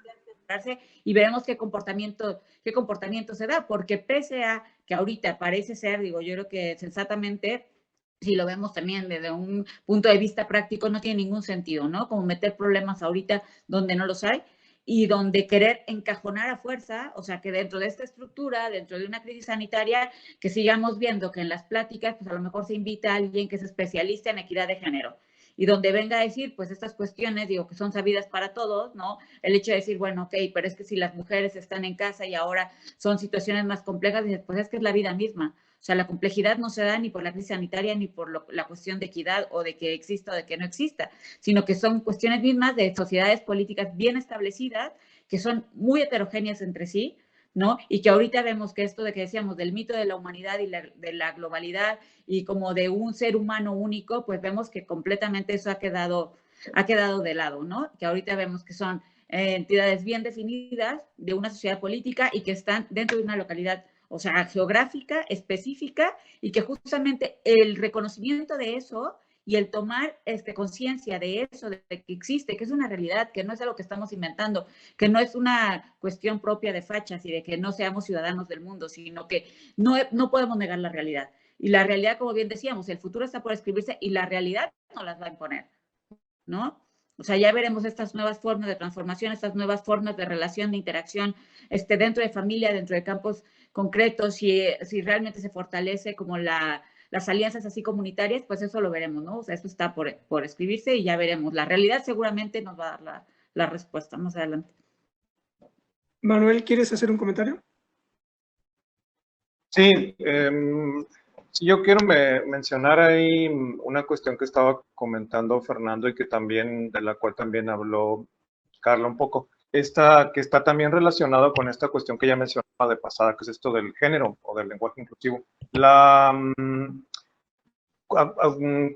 y veremos qué comportamiento se da, porque pese a que ahorita parece ser, digo, yo creo que sensatamente, si lo vemos también desde un punto de vista práctico, no tiene ningún sentido, ¿no? Como meter problemas ahorita donde no los hay, y donde querer encajonar a fuerza, o sea, que dentro de esta estructura, dentro de una crisis sanitaria, que sigamos viendo que en las pláticas, pues a lo mejor se invita a alguien que es especialista en equidad de género, y donde venga a decir, pues estas cuestiones, digo, que son sabidas para todos, ¿no? El hecho de decir, bueno, ok, pero es que si las mujeres están en casa y ahora son situaciones más complejas, dices, pues es que es la vida misma. O sea, la complejidad no se da ni por la crisis sanitaria ni por la cuestión de equidad o de que exista o de que no exista, sino que son cuestiones mismas de sociedades políticas bien establecidas, que son muy heterogéneas entre sí, ¿no? Y que ahorita vemos que esto de que decíamos del mito de la humanidad y de la globalidad y como de un ser humano único, pues vemos que completamente eso ha quedado de lado, ¿no? Que ahorita vemos que son entidades bien definidas de una sociedad política y que están dentro de una localidad, o sea, geográfica, específica, y que justamente el reconocimiento de eso y el tomar conciencia de eso, de que existe, que es una realidad, que no es algo que estamos inventando, que no es una cuestión propia de fachas y de que no seamos ciudadanos del mundo, sino que no podemos negar la realidad. Y la realidad, como bien decíamos, el futuro está por escribirse y la realidad no las va a imponer, ¿no? O sea, ya veremos estas nuevas formas de transformación, estas nuevas formas de relación, de interacción dentro de familia, dentro de campos concretos, si realmente se fortalece como las alianzas así comunitarias, pues eso lo veremos, ¿no? O sea, eso está por escribirse y ya veremos. La realidad seguramente nos va a dar la respuesta más adelante. Manuel, ¿quieres hacer un comentario? Sí, sí, yo quiero mencionar ahí una cuestión que estaba comentando Fernando y que también, de la cual también habló Carla un poco, que está también relacionado con esta cuestión que ya mencionaba de pasada, que es esto del género o del lenguaje inclusivo.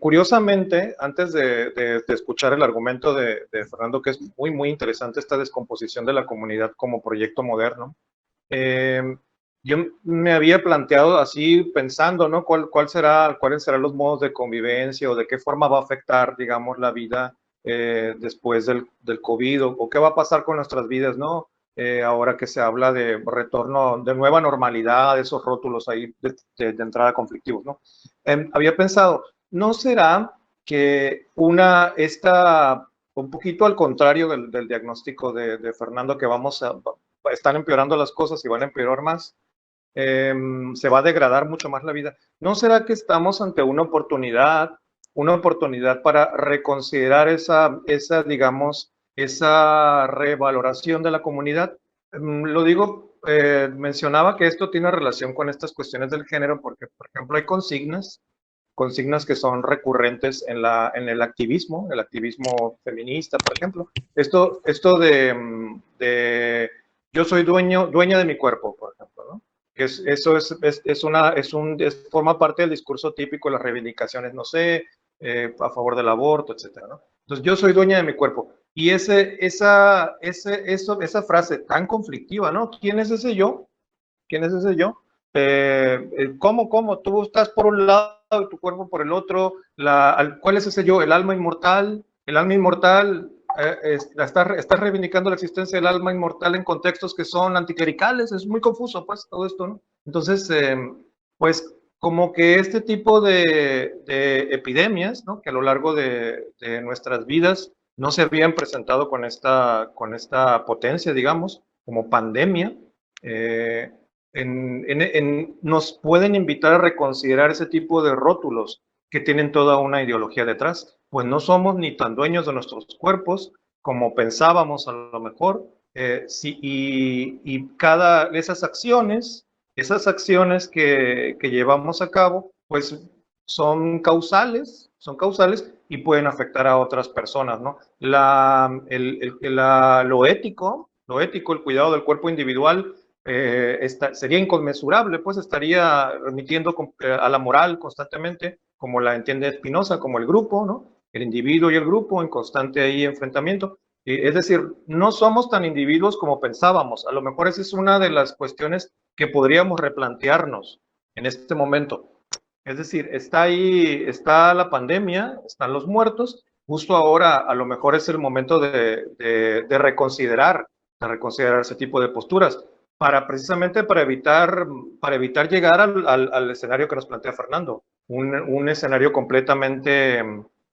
Curiosamente, antes de escuchar el argumento de Fernando, que es muy, muy interesante, esta descomposición de la comunidad como proyecto moderno, yo me había planteado así pensando, ¿no? ¿Cuáles serán los modos de convivencia o de qué forma va a afectar, digamos, la vida después del COVID o qué va a pasar con nuestras vidas, ¿no? Ahora que se habla de retorno, de nueva normalidad, de esos rótulos ahí de entrada conflictivos, ¿no? Había pensado, ¿no será que un poquito al contrario del diagnóstico de Fernando, que están empeorando las cosas y van a empeorar más? Se va a degradar mucho más la vida. ¿No será que estamos ante una oportunidad para reconsiderar digamos, esa revaloración de la comunidad? Lo digo, mencionaba que esto tiene relación con estas cuestiones del género, porque, por ejemplo, hay consignas que son recurrentes en el activismo feminista, por ejemplo. Esto de yo soy dueña de mi cuerpo, por ejemplo, ¿no? Que eso forma parte del discurso típico de las reivindicaciones, no sé, a favor del aborto, etcétera, ¿no? Entonces, yo soy dueña de mi cuerpo. Y esa frase tan conflictiva, ¿no? ¿Quién es ese yo? ¿Quién es ese yo? ¿Cómo? Tú estás por un lado y tu cuerpo por el otro. ¿Cuál es ese yo? ¿El alma inmortal? El alma inmortal, estás reivindicando la existencia del alma inmortal en contextos que son anticlericales. Es muy confuso, pues, todo esto, ¿no? Entonces, pues, como que este tipo de epidemias, ¿no? Que a lo largo de nuestras vidas no se habían presentado con esta potencia, digamos, como pandemia, nos pueden invitar a reconsiderar ese tipo de rótulos que tienen toda una ideología detrás. Pues no somos ni tan dueños de nuestros cuerpos como pensábamos a lo mejor, y esas acciones que llevamos a cabo, pues son causales son causales y pueden afectar a otras personas, ¿no? Lo ético, el cuidado del cuerpo individual sería inconmensurable, pues estaría remitiendo a la moral constantemente, como la entiende Spinoza, como el grupo, ¿no? El individuo y el grupo en constante ahí enfrentamiento. Es decir, no somos tan individuos como pensábamos. A lo mejor esa es una de las cuestiones que podríamos replantearnos en este momento. Es decir, está ahí, está la pandemia, están los muertos. Justo ahora a lo mejor es el momento de reconsiderar ese tipo de posturas, precisamente para evitar llegar al escenario que nos plantea Fernando, un escenario completamente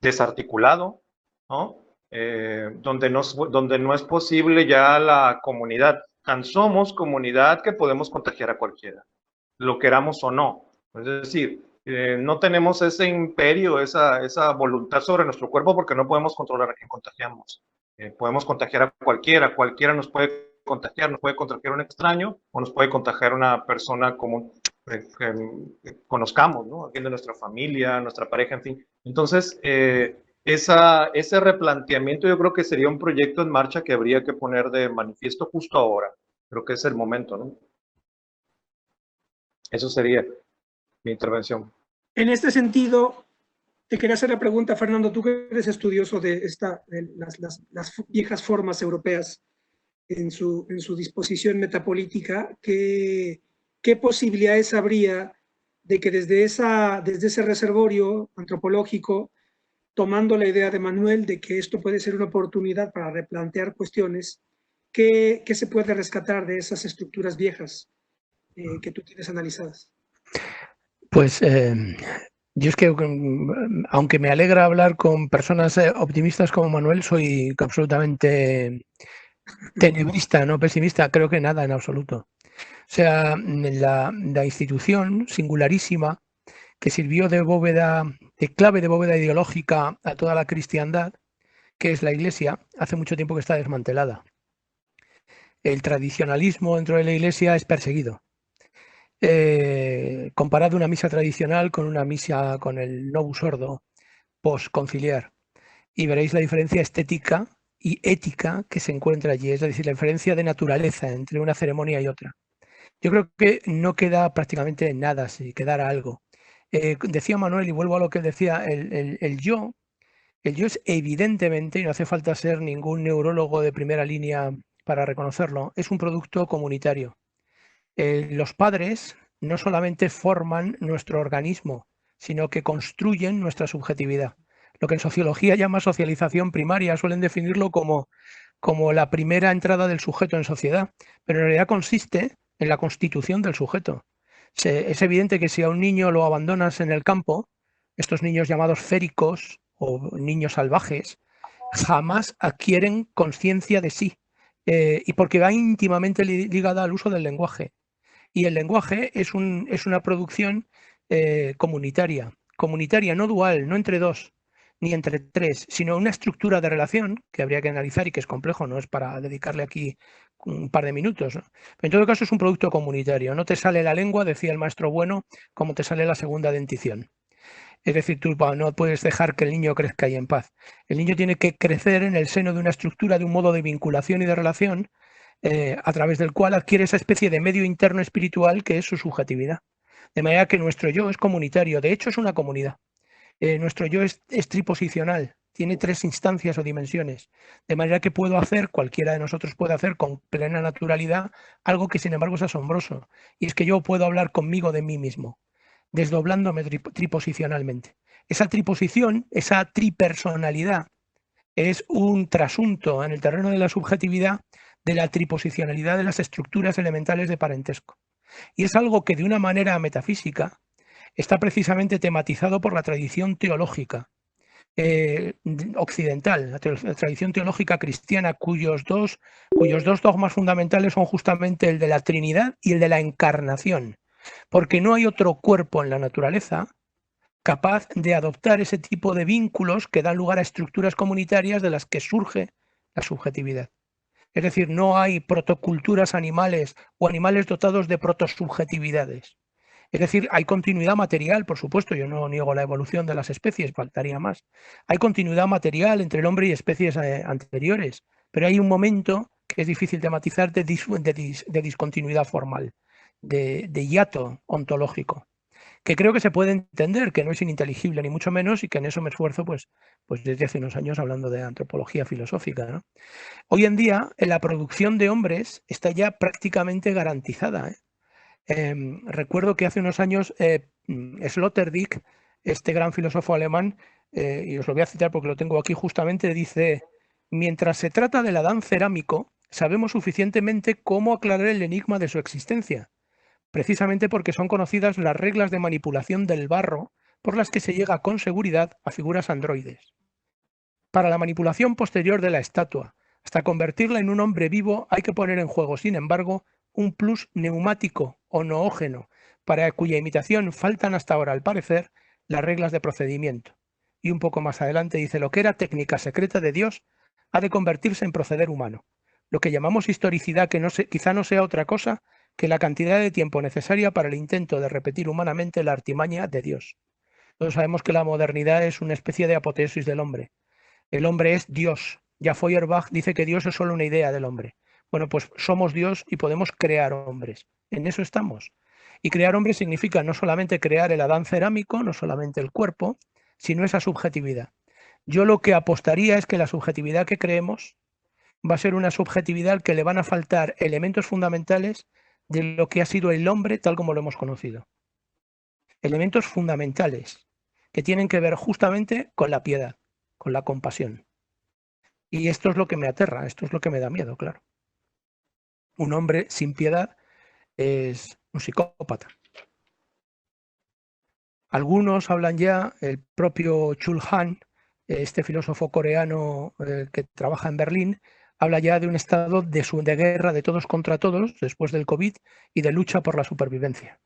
desarticulado, ¿no? Donde no es posible ya la comunidad. Tan somos comunidad que podemos contagiar a cualquiera, lo queramos o no. Es decir, no tenemos ese imperio, esa voluntad sobre nuestro cuerpo porque no podemos controlar a quién contagiamos. Podemos contagiar a cualquiera nos puede contagiar un extraño o nos puede contagiar una persona común que conozcamos, ¿no? Alguien de nuestra familia, nuestra pareja, en fin. Entonces, ese replanteamiento yo creo que sería un proyecto en marcha que habría que poner de manifiesto justo ahora. Creo que es el momento, ¿no? Eso sería mi intervención. En este sentido, te quería hacer la pregunta, Fernando, tú que eres estudioso de las viejas formas europeas en su disposición metapolítica, ¿qué posibilidades habría de que desde ese reservorio antropológico, tomando la idea de Manuel de que esto puede ser una oportunidad para replantear cuestiones, ¿qué se puede rescatar de esas estructuras viejas que tú tienes analizadas? Pues yo es que, aunque me alegra hablar con personas optimistas como Manuel, soy absolutamente tenebrista, no pesimista, creo que nada en absoluto. O sea, la institución singularísima que sirvió de clave de bóveda ideológica a toda la cristiandad, que es la Iglesia, hace mucho tiempo que está desmantelada. El tradicionalismo dentro de la Iglesia es perseguido. Comparad una misa tradicional con una misa con el Novus Ordo postconciliar y veréis la diferencia estética y ética que se encuentra allí, es decir, la diferencia de naturaleza entre una ceremonia y otra. Yo creo que no queda prácticamente nada, si quedara algo. Decía Manuel, y vuelvo a lo que decía, el yo es evidentemente, y no hace falta ser ningún neurólogo de primera línea para reconocerlo, es un producto comunitario. Los padres no solamente forman nuestro organismo, sino que construyen nuestra subjetividad. Lo que en sociología llama socialización primaria, suelen definirlo como la primera entrada del sujeto en sociedad, pero en realidad consiste en la constitución del sujeto. Es evidente que si a un niño lo abandonas en el campo, estos niños llamados féricos o niños salvajes, jamás adquieren conciencia de sí, y porque va íntimamente ligada al uso del lenguaje. Y el lenguaje es una producción comunitaria, no dual, no entre dos, ni entre tres, sino una estructura de relación que habría que analizar y que es complejo, no es para dedicarle aquí un par de minutos, ¿no? Pero en todo caso es un producto comunitario, no te sale la lengua, decía el maestro Bueno, como te sale la segunda dentición. Es decir, tú no puedes dejar que el niño crezca ahí en paz. El niño tiene que crecer en el seno de una estructura, de un modo de vinculación y de relación, a través del cual adquiere esa especie de medio interno espiritual que es su subjetividad. De manera que nuestro yo es comunitario, de hecho es una comunidad. Nuestro yo es triposicional, tiene tres instancias o dimensiones, de manera que cualquiera de nosotros puede hacer con plena naturalidad algo que sin embargo es asombroso, y es que yo puedo hablar conmigo de mí mismo, desdoblándome triposicionalmente. Esa triposición, esa tripersonalidad, es un trasunto en el terreno de la subjetividad de la triposicionalidad de las estructuras elementales de parentesco. Y es algo que de una manera metafísica está precisamente tematizado por la tradición teológica occidental, la tradición teológica cristiana, cuyos dos dogmas fundamentales son justamente el de la Trinidad y el de la encarnación, porque no hay otro cuerpo en la naturaleza capaz de adoptar ese tipo de vínculos que dan lugar a estructuras comunitarias de las que surge la subjetividad. Es decir, no hay protoculturas animales o animales dotados de protosubjetividades. Es decir, hay continuidad material, por supuesto, yo no niego la evolución de las especies, faltaría más. Hay continuidad material entre el hombre y especies anteriores, pero hay un momento que es difícil de matizar de discontinuidad formal, de hiato ontológico, que creo que se puede entender, que no es ininteligible ni mucho menos, y que en eso me esfuerzo pues desde hace unos años hablando de antropología filosófica, ¿no? Hoy en día la producción de hombres está ya prácticamente garantizada, ¿eh? Recuerdo que hace unos años Sloterdijk, este gran filósofo alemán, y os lo voy a citar porque lo tengo aquí justamente, dice: mientras se trata del Adán cerámico, sabemos suficientemente cómo aclarar el enigma de su existencia, precisamente porque son conocidas las reglas de manipulación del barro por las que se llega con seguridad a figuras androides. Para la manipulación posterior de la estatua, hasta convertirla en un hombre vivo, hay que poner en juego, sin embargo, un plus neumático o noógeno, para cuya imitación faltan hasta ahora, al parecer, las reglas de procedimiento. Y un poco más adelante dice: lo que era técnica secreta de Dios ha de convertirse en proceder humano. Lo que llamamos historicidad, que quizá no sea otra cosa que la cantidad de tiempo necesaria para el intento de repetir humanamente la artimaña de Dios. Todos sabemos que la modernidad es una especie de apoteosis del hombre. El hombre es Dios. Ya Feuerbach dice que Dios es solo una idea del hombre. Bueno, pues somos Dios y podemos crear hombres. En eso estamos. Y crear hombres significa no solamente crear el Adán cerámico, no solamente el cuerpo, sino esa subjetividad. Yo lo que apostaría es que la subjetividad que creemos va a ser una subjetividad al que le van a faltar elementos fundamentales de lo que ha sido el hombre tal como lo hemos conocido. Elementos fundamentales que tienen que ver justamente con la piedad, con la compasión. Y esto es lo que me aterra, esto es lo que me da miedo, claro. Un hombre sin piedad es un psicópata. Algunos hablan ya, el propio Chul Han, este filósofo coreano que trabaja en Berlín, habla ya de un estado de guerra de todos contra todos después del COVID y de lucha por la supervivencia.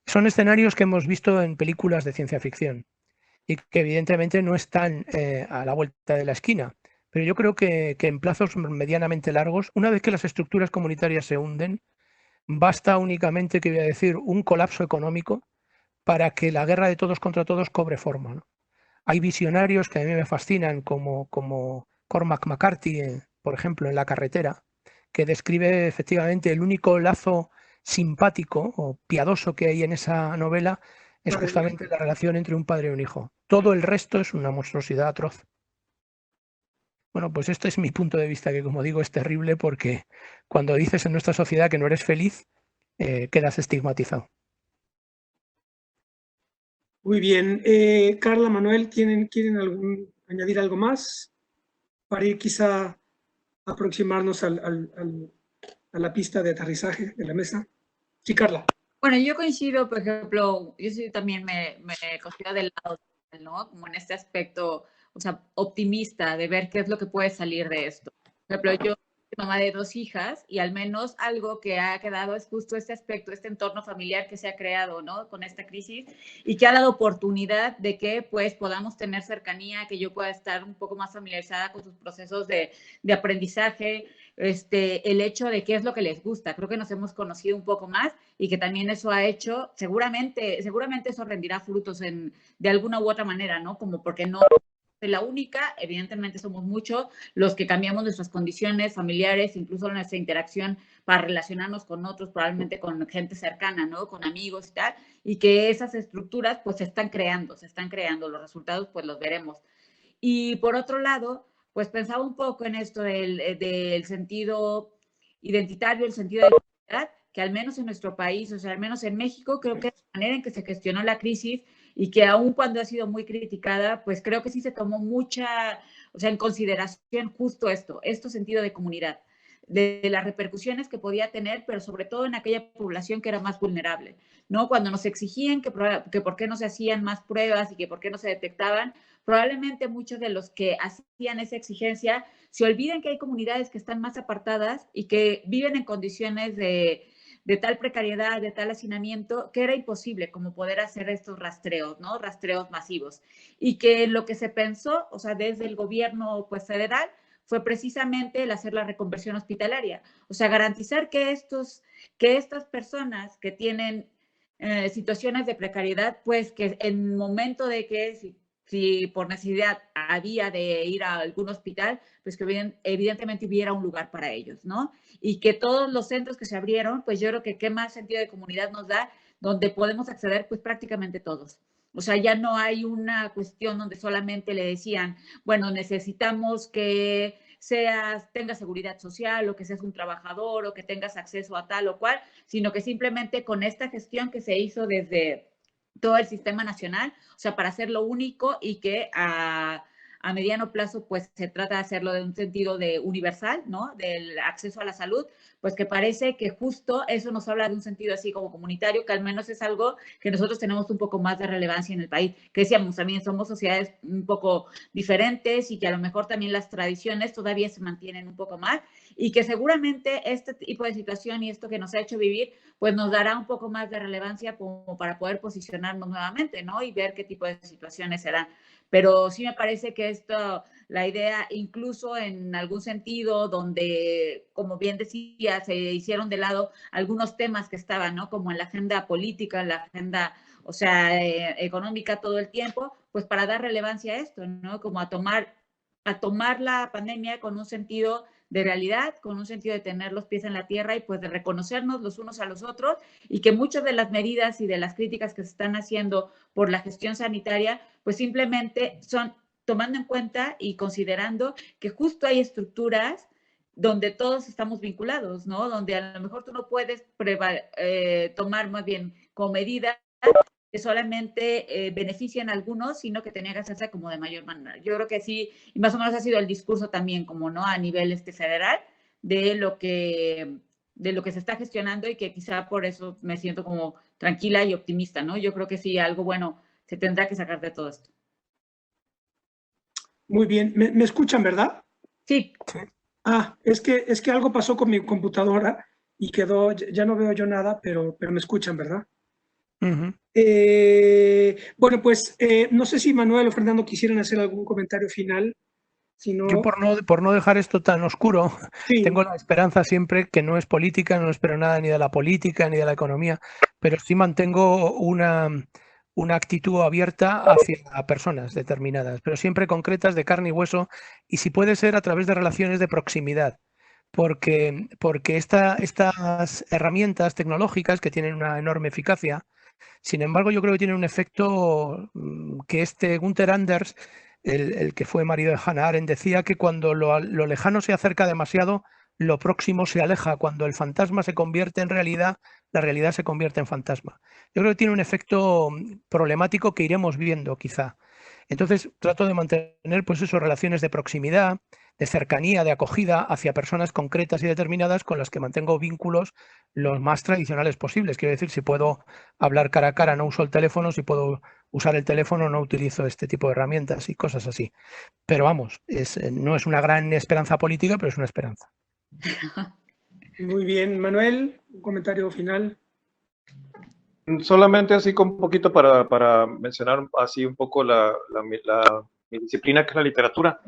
Son escenarios que hemos visto en películas de ciencia ficción y que evidentemente no están a la vuelta de la esquina. Pero yo creo que en plazos medianamente largos, una vez que las estructuras comunitarias se hunden, basta únicamente, que voy a decir, un colapso económico para que la guerra de todos contra todos cobre forma, ¿no? Hay visionarios que a mí me fascinan, como Cormac McCarthy, por ejemplo, en La carretera, que describe efectivamente el único lazo simpático o piadoso que hay en esa novela es justamente la relación entre un padre y un hijo. Todo el resto es una monstruosidad atroz. Bueno, pues este es mi punto de vista, que como digo es terrible, porque cuando dices en nuestra sociedad que no eres feliz, quedas estigmatizado. Muy bien. Carla, Manuel, ¿quieren añadir algo más para ir quizá aproximarnos a la pista de aterrizaje de la mesa? Sí, Carla. Bueno, yo coincido, por ejemplo, yo sí también me considero del lado, ¿no? Como en este aspecto, o sea, optimista de ver qué es lo que puede salir de esto. Por ejemplo, yo soy mamá de 2 hijas y al menos algo que ha quedado es justo este aspecto, este entorno familiar que se ha creado, ¿no? Con esta crisis y que ha dado oportunidad de que, pues, podamos tener cercanía, que yo pueda estar un poco más familiarizada con sus procesos de aprendizaje, el hecho de qué es lo que les gusta. Creo que nos hemos conocido un poco más y que también eso ha hecho, seguramente eso rendirá frutos de alguna u otra manera, ¿no? Como porque no es la única, evidentemente somos muchos los que cambiamos nuestras condiciones familiares, incluso nuestra interacción para relacionarnos con otros, probablemente con gente cercana, ¿no? Con amigos y tal, y que esas estructuras pues se están creando, los resultados pues los veremos. Y por otro lado, pues pensaba un poco en esto del sentido identitario, el sentido de identidad, que al menos en nuestro país, o sea, al menos en México, creo que la manera en que se gestionó la crisis y que aun cuando ha sido muy criticada, pues creo que sí se tomó mucha, o sea, en consideración justo esto sentido de comunidad, de las repercusiones que podía tener, pero sobre todo en aquella población que era más vulnerable, ¿no? Cuando nos exigían que por qué no se hacían más pruebas y que por qué no se detectaban, probablemente muchos de los que hacían esa exigencia se olviden que hay comunidades que están más apartadas y que viven en condiciones de tal precariedad, de tal hacinamiento, que era imposible como poder hacer estos rastreos, ¿no? Rastreos masivos. Y que lo que se pensó, o sea, desde el gobierno pues, federal, fue precisamente el hacer la reconversión hospitalaria. O sea, garantizar que estas personas que tienen situaciones de precariedad, pues que en el momento de que si por necesidad había de ir a algún hospital, pues que evidentemente hubiera un lugar para ellos, ¿no? Y que todos los centros que se abrieron, pues yo creo que qué más sentido de comunidad nos da, donde podemos acceder pues prácticamente todos. O sea, ya no hay una cuestión donde solamente le decían, bueno, necesitamos que tengas seguridad social o que seas un trabajador o que tengas acceso a tal o cual, sino que simplemente con esta gestión que se hizo desde todo el sistema nacional, o sea, para hacerlo único y que a mediano plazo, pues se trata de hacerlo de un sentido de universal, ¿no? Del acceso a la salud, pues que parece que justo eso nos habla de un sentido así como comunitario, que al menos es algo que nosotros tenemos un poco más de relevancia en el país. Que decíamos, también somos sociedades un poco diferentes y que a lo mejor también las tradiciones todavía se mantienen un poco más y que seguramente este tipo de situación y esto que nos ha hecho vivir, pues nos dará un poco más de relevancia como para poder posicionarnos nuevamente, ¿no? Y ver qué tipo de situaciones serán. Pero sí me parece que esto, la idea, incluso en algún sentido donde, como bien decía, se hicieron de lado algunos temas que estaban, ¿no? Como en la agenda política, en la agenda, o sea, económica todo el tiempo, pues para dar relevancia a esto, ¿no? Como a tomar la pandemia con un sentido de realidad, con un sentido de tener los pies en la tierra y pues de reconocernos los unos a los otros y que muchas de las medidas y de las críticas que se están haciendo por la gestión sanitaria, pues simplemente son tomando en cuenta y considerando que justo hay estructuras donde todos estamos vinculados, ¿no? Donde a lo mejor tú no puedes tomar más bien como medida que solamente benefician a algunos, sino que tenía que hacerse como de mayor manera. Yo creo que sí, y más o menos ha sido el discurso también, como no a nivel federal, de lo que se está gestionando y que quizá por eso me siento como tranquila y optimista, ¿no? Yo creo que sí, algo bueno se tendrá que sacar de todo esto. Muy bien, ¿me escuchan, verdad? Sí. Ah, es que algo pasó con mi computadora y quedó, ya no veo yo nada, pero me escuchan, ¿verdad? Uh-huh. Bueno, pues no sé si Manuel o Fernando quisieran hacer algún comentario final. Si no, yo por no dejar esto tan oscuro, sí. Tengo la esperanza siempre que no es política, no espero nada ni de la política ni de la economía, pero sí mantengo una actitud abierta hacia personas determinadas, pero siempre concretas, de carne y hueso, y si puede ser a través de relaciones de proximidad. Porque estas herramientas tecnológicas que tienen una enorme eficacia, sin embargo, yo creo que tienen un efecto que Gunther Anders, el que fue marido de Hannah Arendt, decía que cuando lo lejano se acerca demasiado, lo próximo se aleja. Cuando el fantasma se convierte en realidad, la realidad se convierte en fantasma. Yo creo que tiene un efecto problemático que iremos viendo quizá. Entonces trato de mantener pues eso, relaciones de proximidad, de cercanía, de acogida hacia personas concretas y determinadas con las que mantengo vínculos los más tradicionales posibles. Quiero decir, si puedo hablar cara a cara, no uso el teléfono; si puedo usar el teléfono, no utilizo este tipo de herramientas y cosas así. Pero vamos, no es una gran esperanza política, pero es una esperanza. Muy bien, Manuel, un comentario final. Solamente así como un poquito para mencionar así un poco mi disciplina, que es la literatura.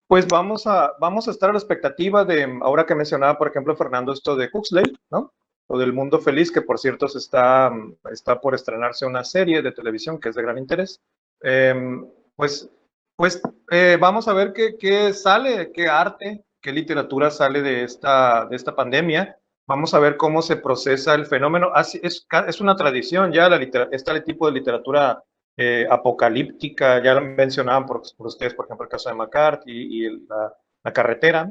Pues vamos a estar a la expectativa de, ahora que mencionaba, por ejemplo, Fernando, esto de Huxley, ¿no? O del Mundo Feliz, que por cierto está por estrenarse una serie de televisión que es de gran interés. Vamos a ver qué sale, qué arte, qué literatura sale de esta pandemia. Vamos a ver cómo se procesa el fenómeno. Es una tradición ya este tipo de literatura apocalíptica, ya lo mencionaban por ustedes, por ejemplo, el caso de McCarthy y la carretera,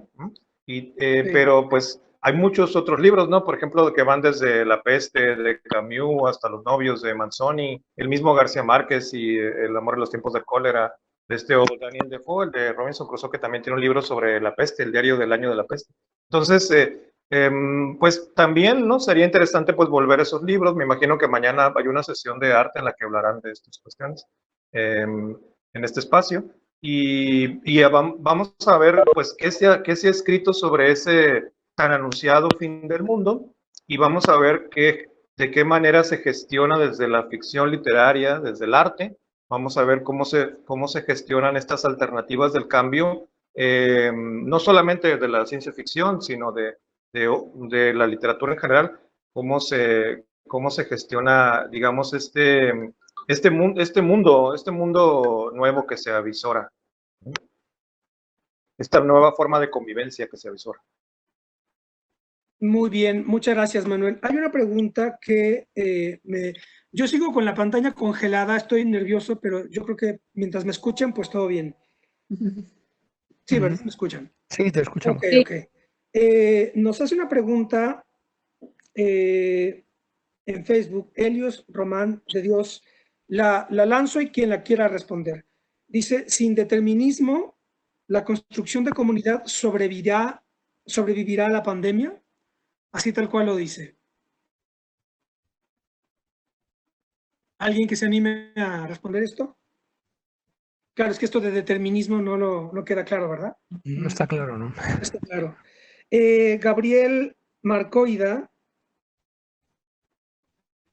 sí. Pero pues hay muchos otros libros, ¿no? Por ejemplo, que van desde La peste de Camus hasta Los novios de Manzoni, el mismo García Márquez y El amor en los tiempos de cólera, o Daniel Defoe, el de Robinson Crusoe, que también tiene un libro sobre la peste, el diario del año de la peste. Entonces, pues también, ¿no? Sería interesante pues volver a esos libros. Me imagino que mañana hay una sesión de arte en la que hablarán de estas cuestiones en este espacio. Y vamos a ver pues qué se ha escrito sobre ese tan anunciado fin del mundo, y vamos a ver de qué manera se gestiona desde la ficción literaria, desde el arte. Vamos a ver cómo se gestionan estas alternativas del cambio, no solamente de la ciencia ficción, sino de la literatura en general, cómo se cómo se gestiona, digamos, este mundo nuevo que se avisora, esta nueva forma de convivencia que se avisora. Muy bien, muchas gracias, Manuel. Hay una pregunta que yo sigo con la pantalla congelada, estoy nervioso, pero yo creo que mientras me escuchen, pues todo bien. Sí, ¿verdad? ¿Me escuchan? Sí, te escuchamos. Ok, ok. Nos hace una pregunta en Facebook, Helios Román de Dios. La lanzo y quien la quiera responder. Dice, sin determinismo, ¿la construcción de comunidad sobrevivirá a la pandemia? Así tal cual lo dice. ¿Alguien que se anime a responder esto? Claro, es que esto de determinismo no queda claro, ¿verdad? No está claro, ¿no? No está claro. Gabriel Marcoida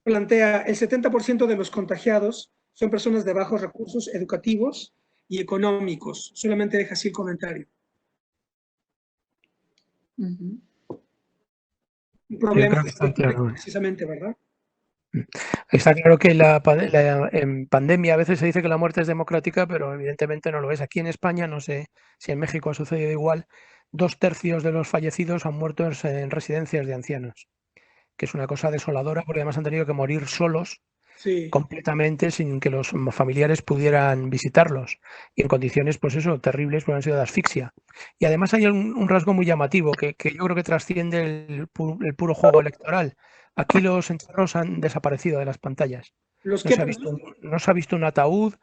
plantea, el 70% de los contagiados son personas de bajos recursos educativos y económicos. Solamente deja así el comentario. Un problema Yo creo que está claro. precisamente, ¿verdad? Está claro que en pandemia a veces se dice que la muerte es democrática, pero evidentemente no lo es. Aquí en España, no sé si en México ha sucedido igual, 2/3 de los fallecidos han muerto en residencias de ancianos, que es una cosa desoladora porque además han tenido que morir solos Sí. completamente sin que los familiares pudieran visitarlos y en condiciones, pues eso, terribles, porque han sido de asfixia. Y además hay un rasgo muy llamativo que yo creo que trasciende el puro juego electoral. Aquí los entierros han desaparecido de las pantallas. ¿Los No qué? se ha visto un ataúd,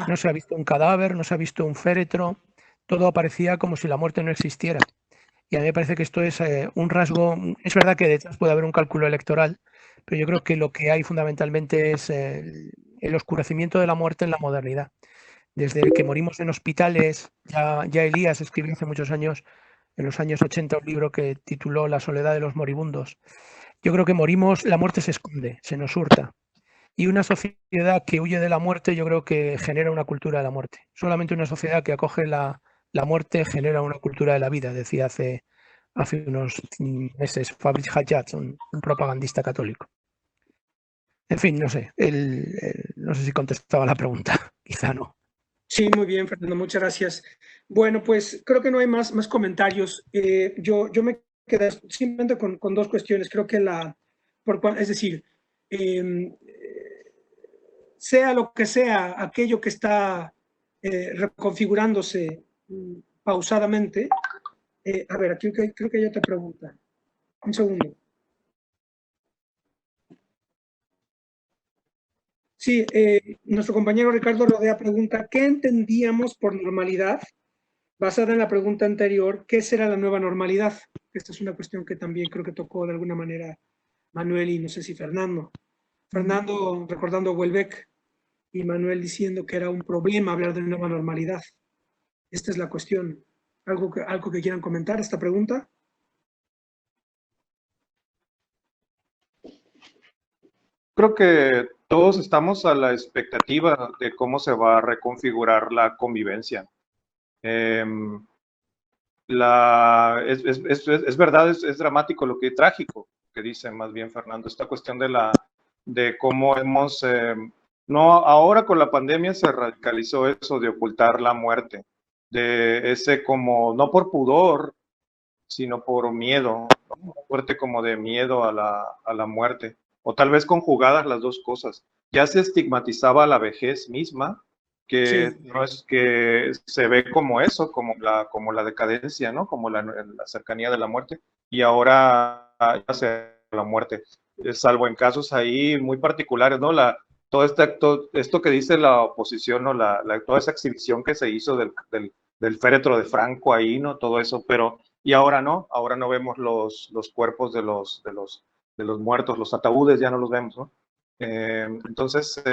no se ha visto un cadáver, no se ha visto un féretro. Todo aparecía como si la muerte no existiera. Y a mí me parece que esto es un rasgo. Es verdad que detrás puede haber un cálculo electoral, pero yo creo que lo que hay fundamentalmente es el oscurecimiento de la muerte en la modernidad. Desde que morimos en hospitales, ya Elías escribió hace muchos años, en los años 80, un libro que tituló La soledad de los moribundos. Yo creo que morimos, la muerte se esconde, se nos hurta. Y una sociedad que huye de la muerte, yo creo que genera una cultura de la muerte. Solamente una sociedad que acoge la muerte genera una cultura de la vida, decía hace unos meses Fabrice Hayat, un propagandista católico. En fin, no sé, no sé si contestaba la pregunta, quizá no. Sí, muy bien, Fernando, muchas gracias. Bueno, pues creo que no hay más comentarios. Yo me quedé simplemente con dos cuestiones. Creo que es decir, sea lo que sea aquello que está reconfigurándose pausadamente. A ver, aquí creo que hay otra pregunta. Un segundo. Sí, nuestro compañero Ricardo Rodea pregunta, ¿qué entendíamos por normalidad? Basada en la pregunta anterior, ¿qué será la nueva normalidad? Esta es una cuestión que también creo que tocó de alguna manera Manuel y no sé si Fernando. Fernando recordando Houellebecq y Manuel diciendo que era un problema hablar de nueva normalidad. Esta es la cuestión. ¿Algo que quieran comentar esta pregunta? Creo que todos estamos a la expectativa de cómo se va a reconfigurar la convivencia. Es verdad, es dramático trágico que dice más bien Fernando, esta cuestión de cómo hemos, no, ahora con la pandemia se radicalizó eso de ocultar la muerte, de ese como, no por pudor, sino por miedo, ¿no? Una muerte como de miedo a la muerte, o tal vez conjugadas las dos cosas. Ya se estigmatizaba la vejez misma, que sí, no es que se ve como eso, como la decadencia, ¿no? Como la cercanía de la muerte, y ahora ya se la muerte, salvo en casos ahí muy particulares, ¿no? Todo esto que dice la oposición, ¿no? Toda esa exhibición que se hizo del féretro de Franco ahí, ¿no? Todo eso, pero y ahora no vemos los cuerpos de los muertos, los ataúdes ya no los vemos, ¿no? Entonces,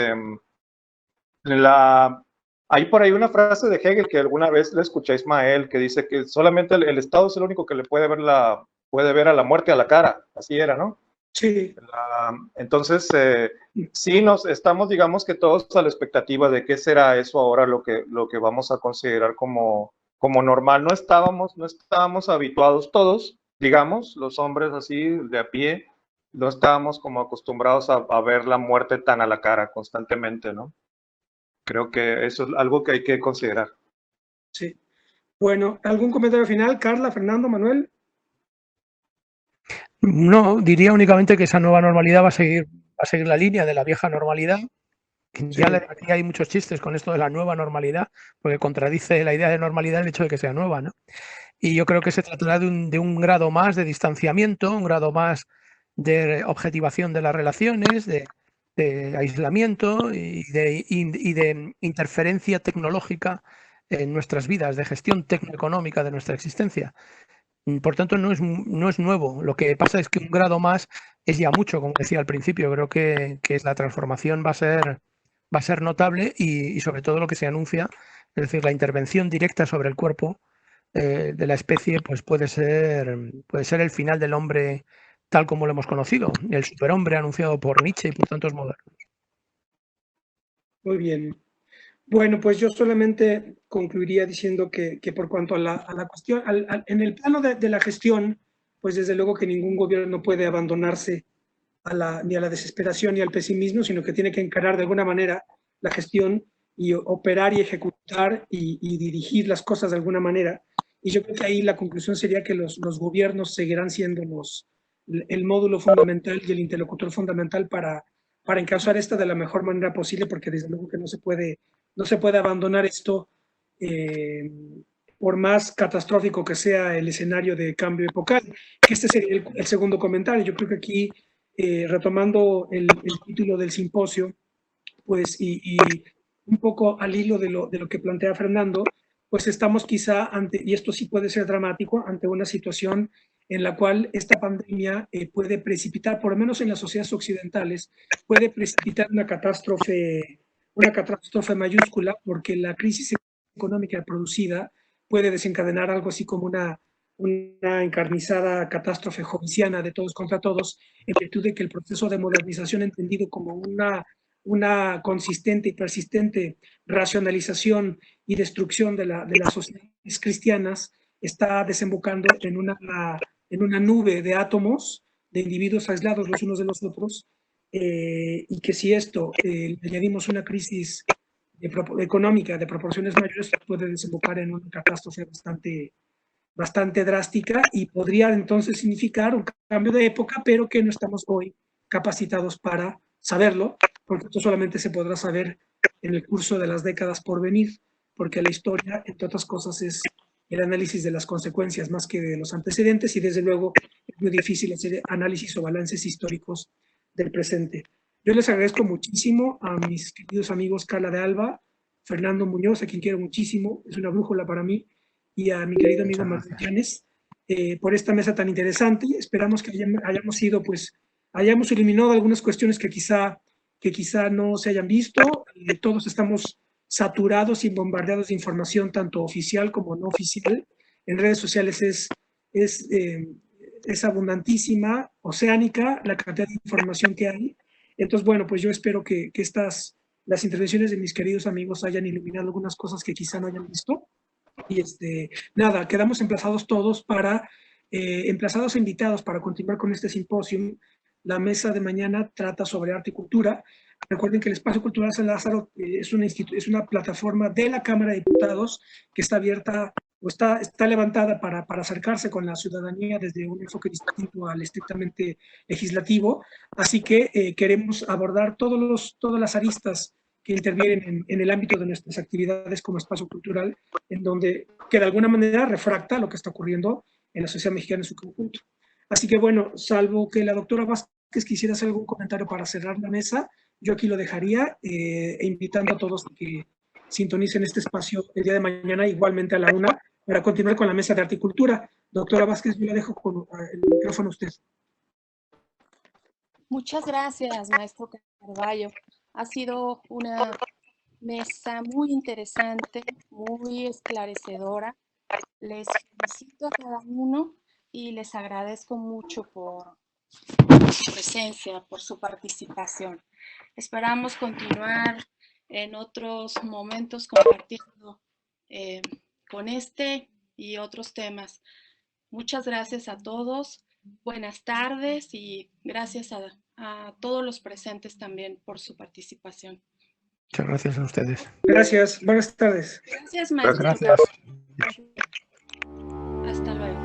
hay por ahí una frase de Hegel que alguna vez le escuché a Ismael, que dice que solamente el Estado es el único que le puede ver a la muerte a la cara, así era, ¿no? Sí. Entonces, sí nos estamos, digamos que todos a la expectativa de qué será eso ahora lo que vamos a considerar como normal. No estábamos habituados todos, digamos, los hombres así de a pie, no estábamos como acostumbrados a ver la muerte tan a la cara constantemente, ¿no? Creo que eso es algo que hay que considerar. Sí. Bueno, ¿algún comentario final? Carla, Fernando, Manuel. No, diría únicamente que esa nueva normalidad va a seguir la línea de la vieja normalidad. Ya Sí. aquí hay muchos chistes con esto de la nueva normalidad, porque contradice la idea de normalidad el hecho de que sea nueva, ¿no? Y yo creo que se tratará de un grado más de distanciamiento, un grado más de objetivación de las relaciones, de aislamiento y de interferencia tecnológica en nuestras vidas, de gestión tecnoeconómica de nuestra existencia. Por tanto, no es nuevo. Lo que pasa es que un grado más es ya mucho, como decía al principio. Creo que la transformación va a ser notable y sobre todo lo que se anuncia, es decir, la intervención directa sobre el cuerpo de la especie, pues puede ser el final del hombre tal como lo hemos conocido, el superhombre anunciado por Nietzsche y por tantos modernos. Muy bien. Bueno, pues yo solamente concluiría diciendo que por cuanto a la cuestión, en el plano de la gestión, pues desde luego que ningún gobierno puede abandonarse ni a la desesperación ni al pesimismo, sino que tiene que encarar de alguna manera la gestión y operar y ejecutar y dirigir las cosas de alguna manera. Y yo creo que ahí la conclusión sería que los gobiernos seguirán siendo el módulo fundamental y el interlocutor fundamental para encauzar esta de la mejor manera posible, porque desde luego que no se puede abandonar esto por más catastrófico que sea el escenario de cambio epocal. Este sería el segundo comentario. Yo creo que aquí, retomando el título del simposio, pues, y un poco al hilo de lo que plantea Fernando, pues estamos quizá ante, y esto sí puede ser dramático, ante una situación en la cual esta pandemia puede precipitar, por lo menos en las sociedades occidentales, puede precipitar una catástrofe mayúscula, porque la crisis económica producida puede desencadenar algo así como una encarnizada catástrofe joviciana de todos contra todos, en virtud de que el proceso de modernización entendido como una consistente y persistente racionalización y destrucción de las sociedades cristianas está desembocando en una nube de átomos, de individuos aislados los unos de los otros, y que si esto le añadimos una crisis económica de proporciones mayores, puede desembocar en una catástrofe bastante drástica y podría entonces significar un cambio de época, pero que no estamos hoy capacitados para saberlo, porque esto solamente se podrá saber en el curso de las décadas por venir, porque la historia, entre otras cosas, es el análisis de las consecuencias más que de los antecedentes, y desde luego es muy difícil hacer análisis o balances históricos del presente. Yo les agradezco muchísimo a mis queridos amigos Carla de Alba, Fernando Muñoz, a quien quiero muchísimo, es una brújula para mí, y a mi querido amigo Manuel Llanes, por esta mesa tan interesante. Esperamos que hayamos eliminado algunas cuestiones que quizá no se hayan visto. Todos estamos saturados y bombardeados de información, tanto oficial como no oficial. En redes sociales es abundantísima, oceánica, la cantidad de información que hay. Entonces, bueno, pues yo espero que las intervenciones de mis queridos amigos hayan iluminado algunas cosas que quizá no hayan visto. Y nada, quedamos emplazados todos emplazados e invitados para continuar con este simposio. La mesa de mañana trata sobre arte y cultura. Recuerden que el Espacio Cultural San Lázaro es una plataforma de la Cámara de Diputados que está abierta o está levantada para acercarse con la ciudadanía desde un enfoque distinto al estrictamente legislativo. Así que queremos abordar todas las aristas que intervienen en el ámbito de nuestras actividades como espacio cultural, en donde que de alguna manera refracta lo que está ocurriendo en la sociedad mexicana en su conjunto. Así que bueno, salvo que la doctora Vázquez quisiera hacer algún comentario para cerrar la mesa, yo aquí lo dejaría, invitando a todos a que sintonicen este espacio el día de mañana, igualmente a la 1, para continuar con la mesa de arte y cultura. Doctora Vázquez, yo la dejo con el micrófono a usted. Muchas gracias, maestro Carballo. Ha sido una mesa muy interesante, muy esclarecedora. Les felicito a cada uno y les agradezco mucho por su presencia, por su participación. Esperamos continuar en otros momentos compartiendo con este y otros temas. Muchas gracias a todos. buenas tardes y gracias a todos los presentes también por su participación. Muchas gracias a ustedes. Gracias. Buenas tardes. Gracias, maestro. Gracias. Hasta luego.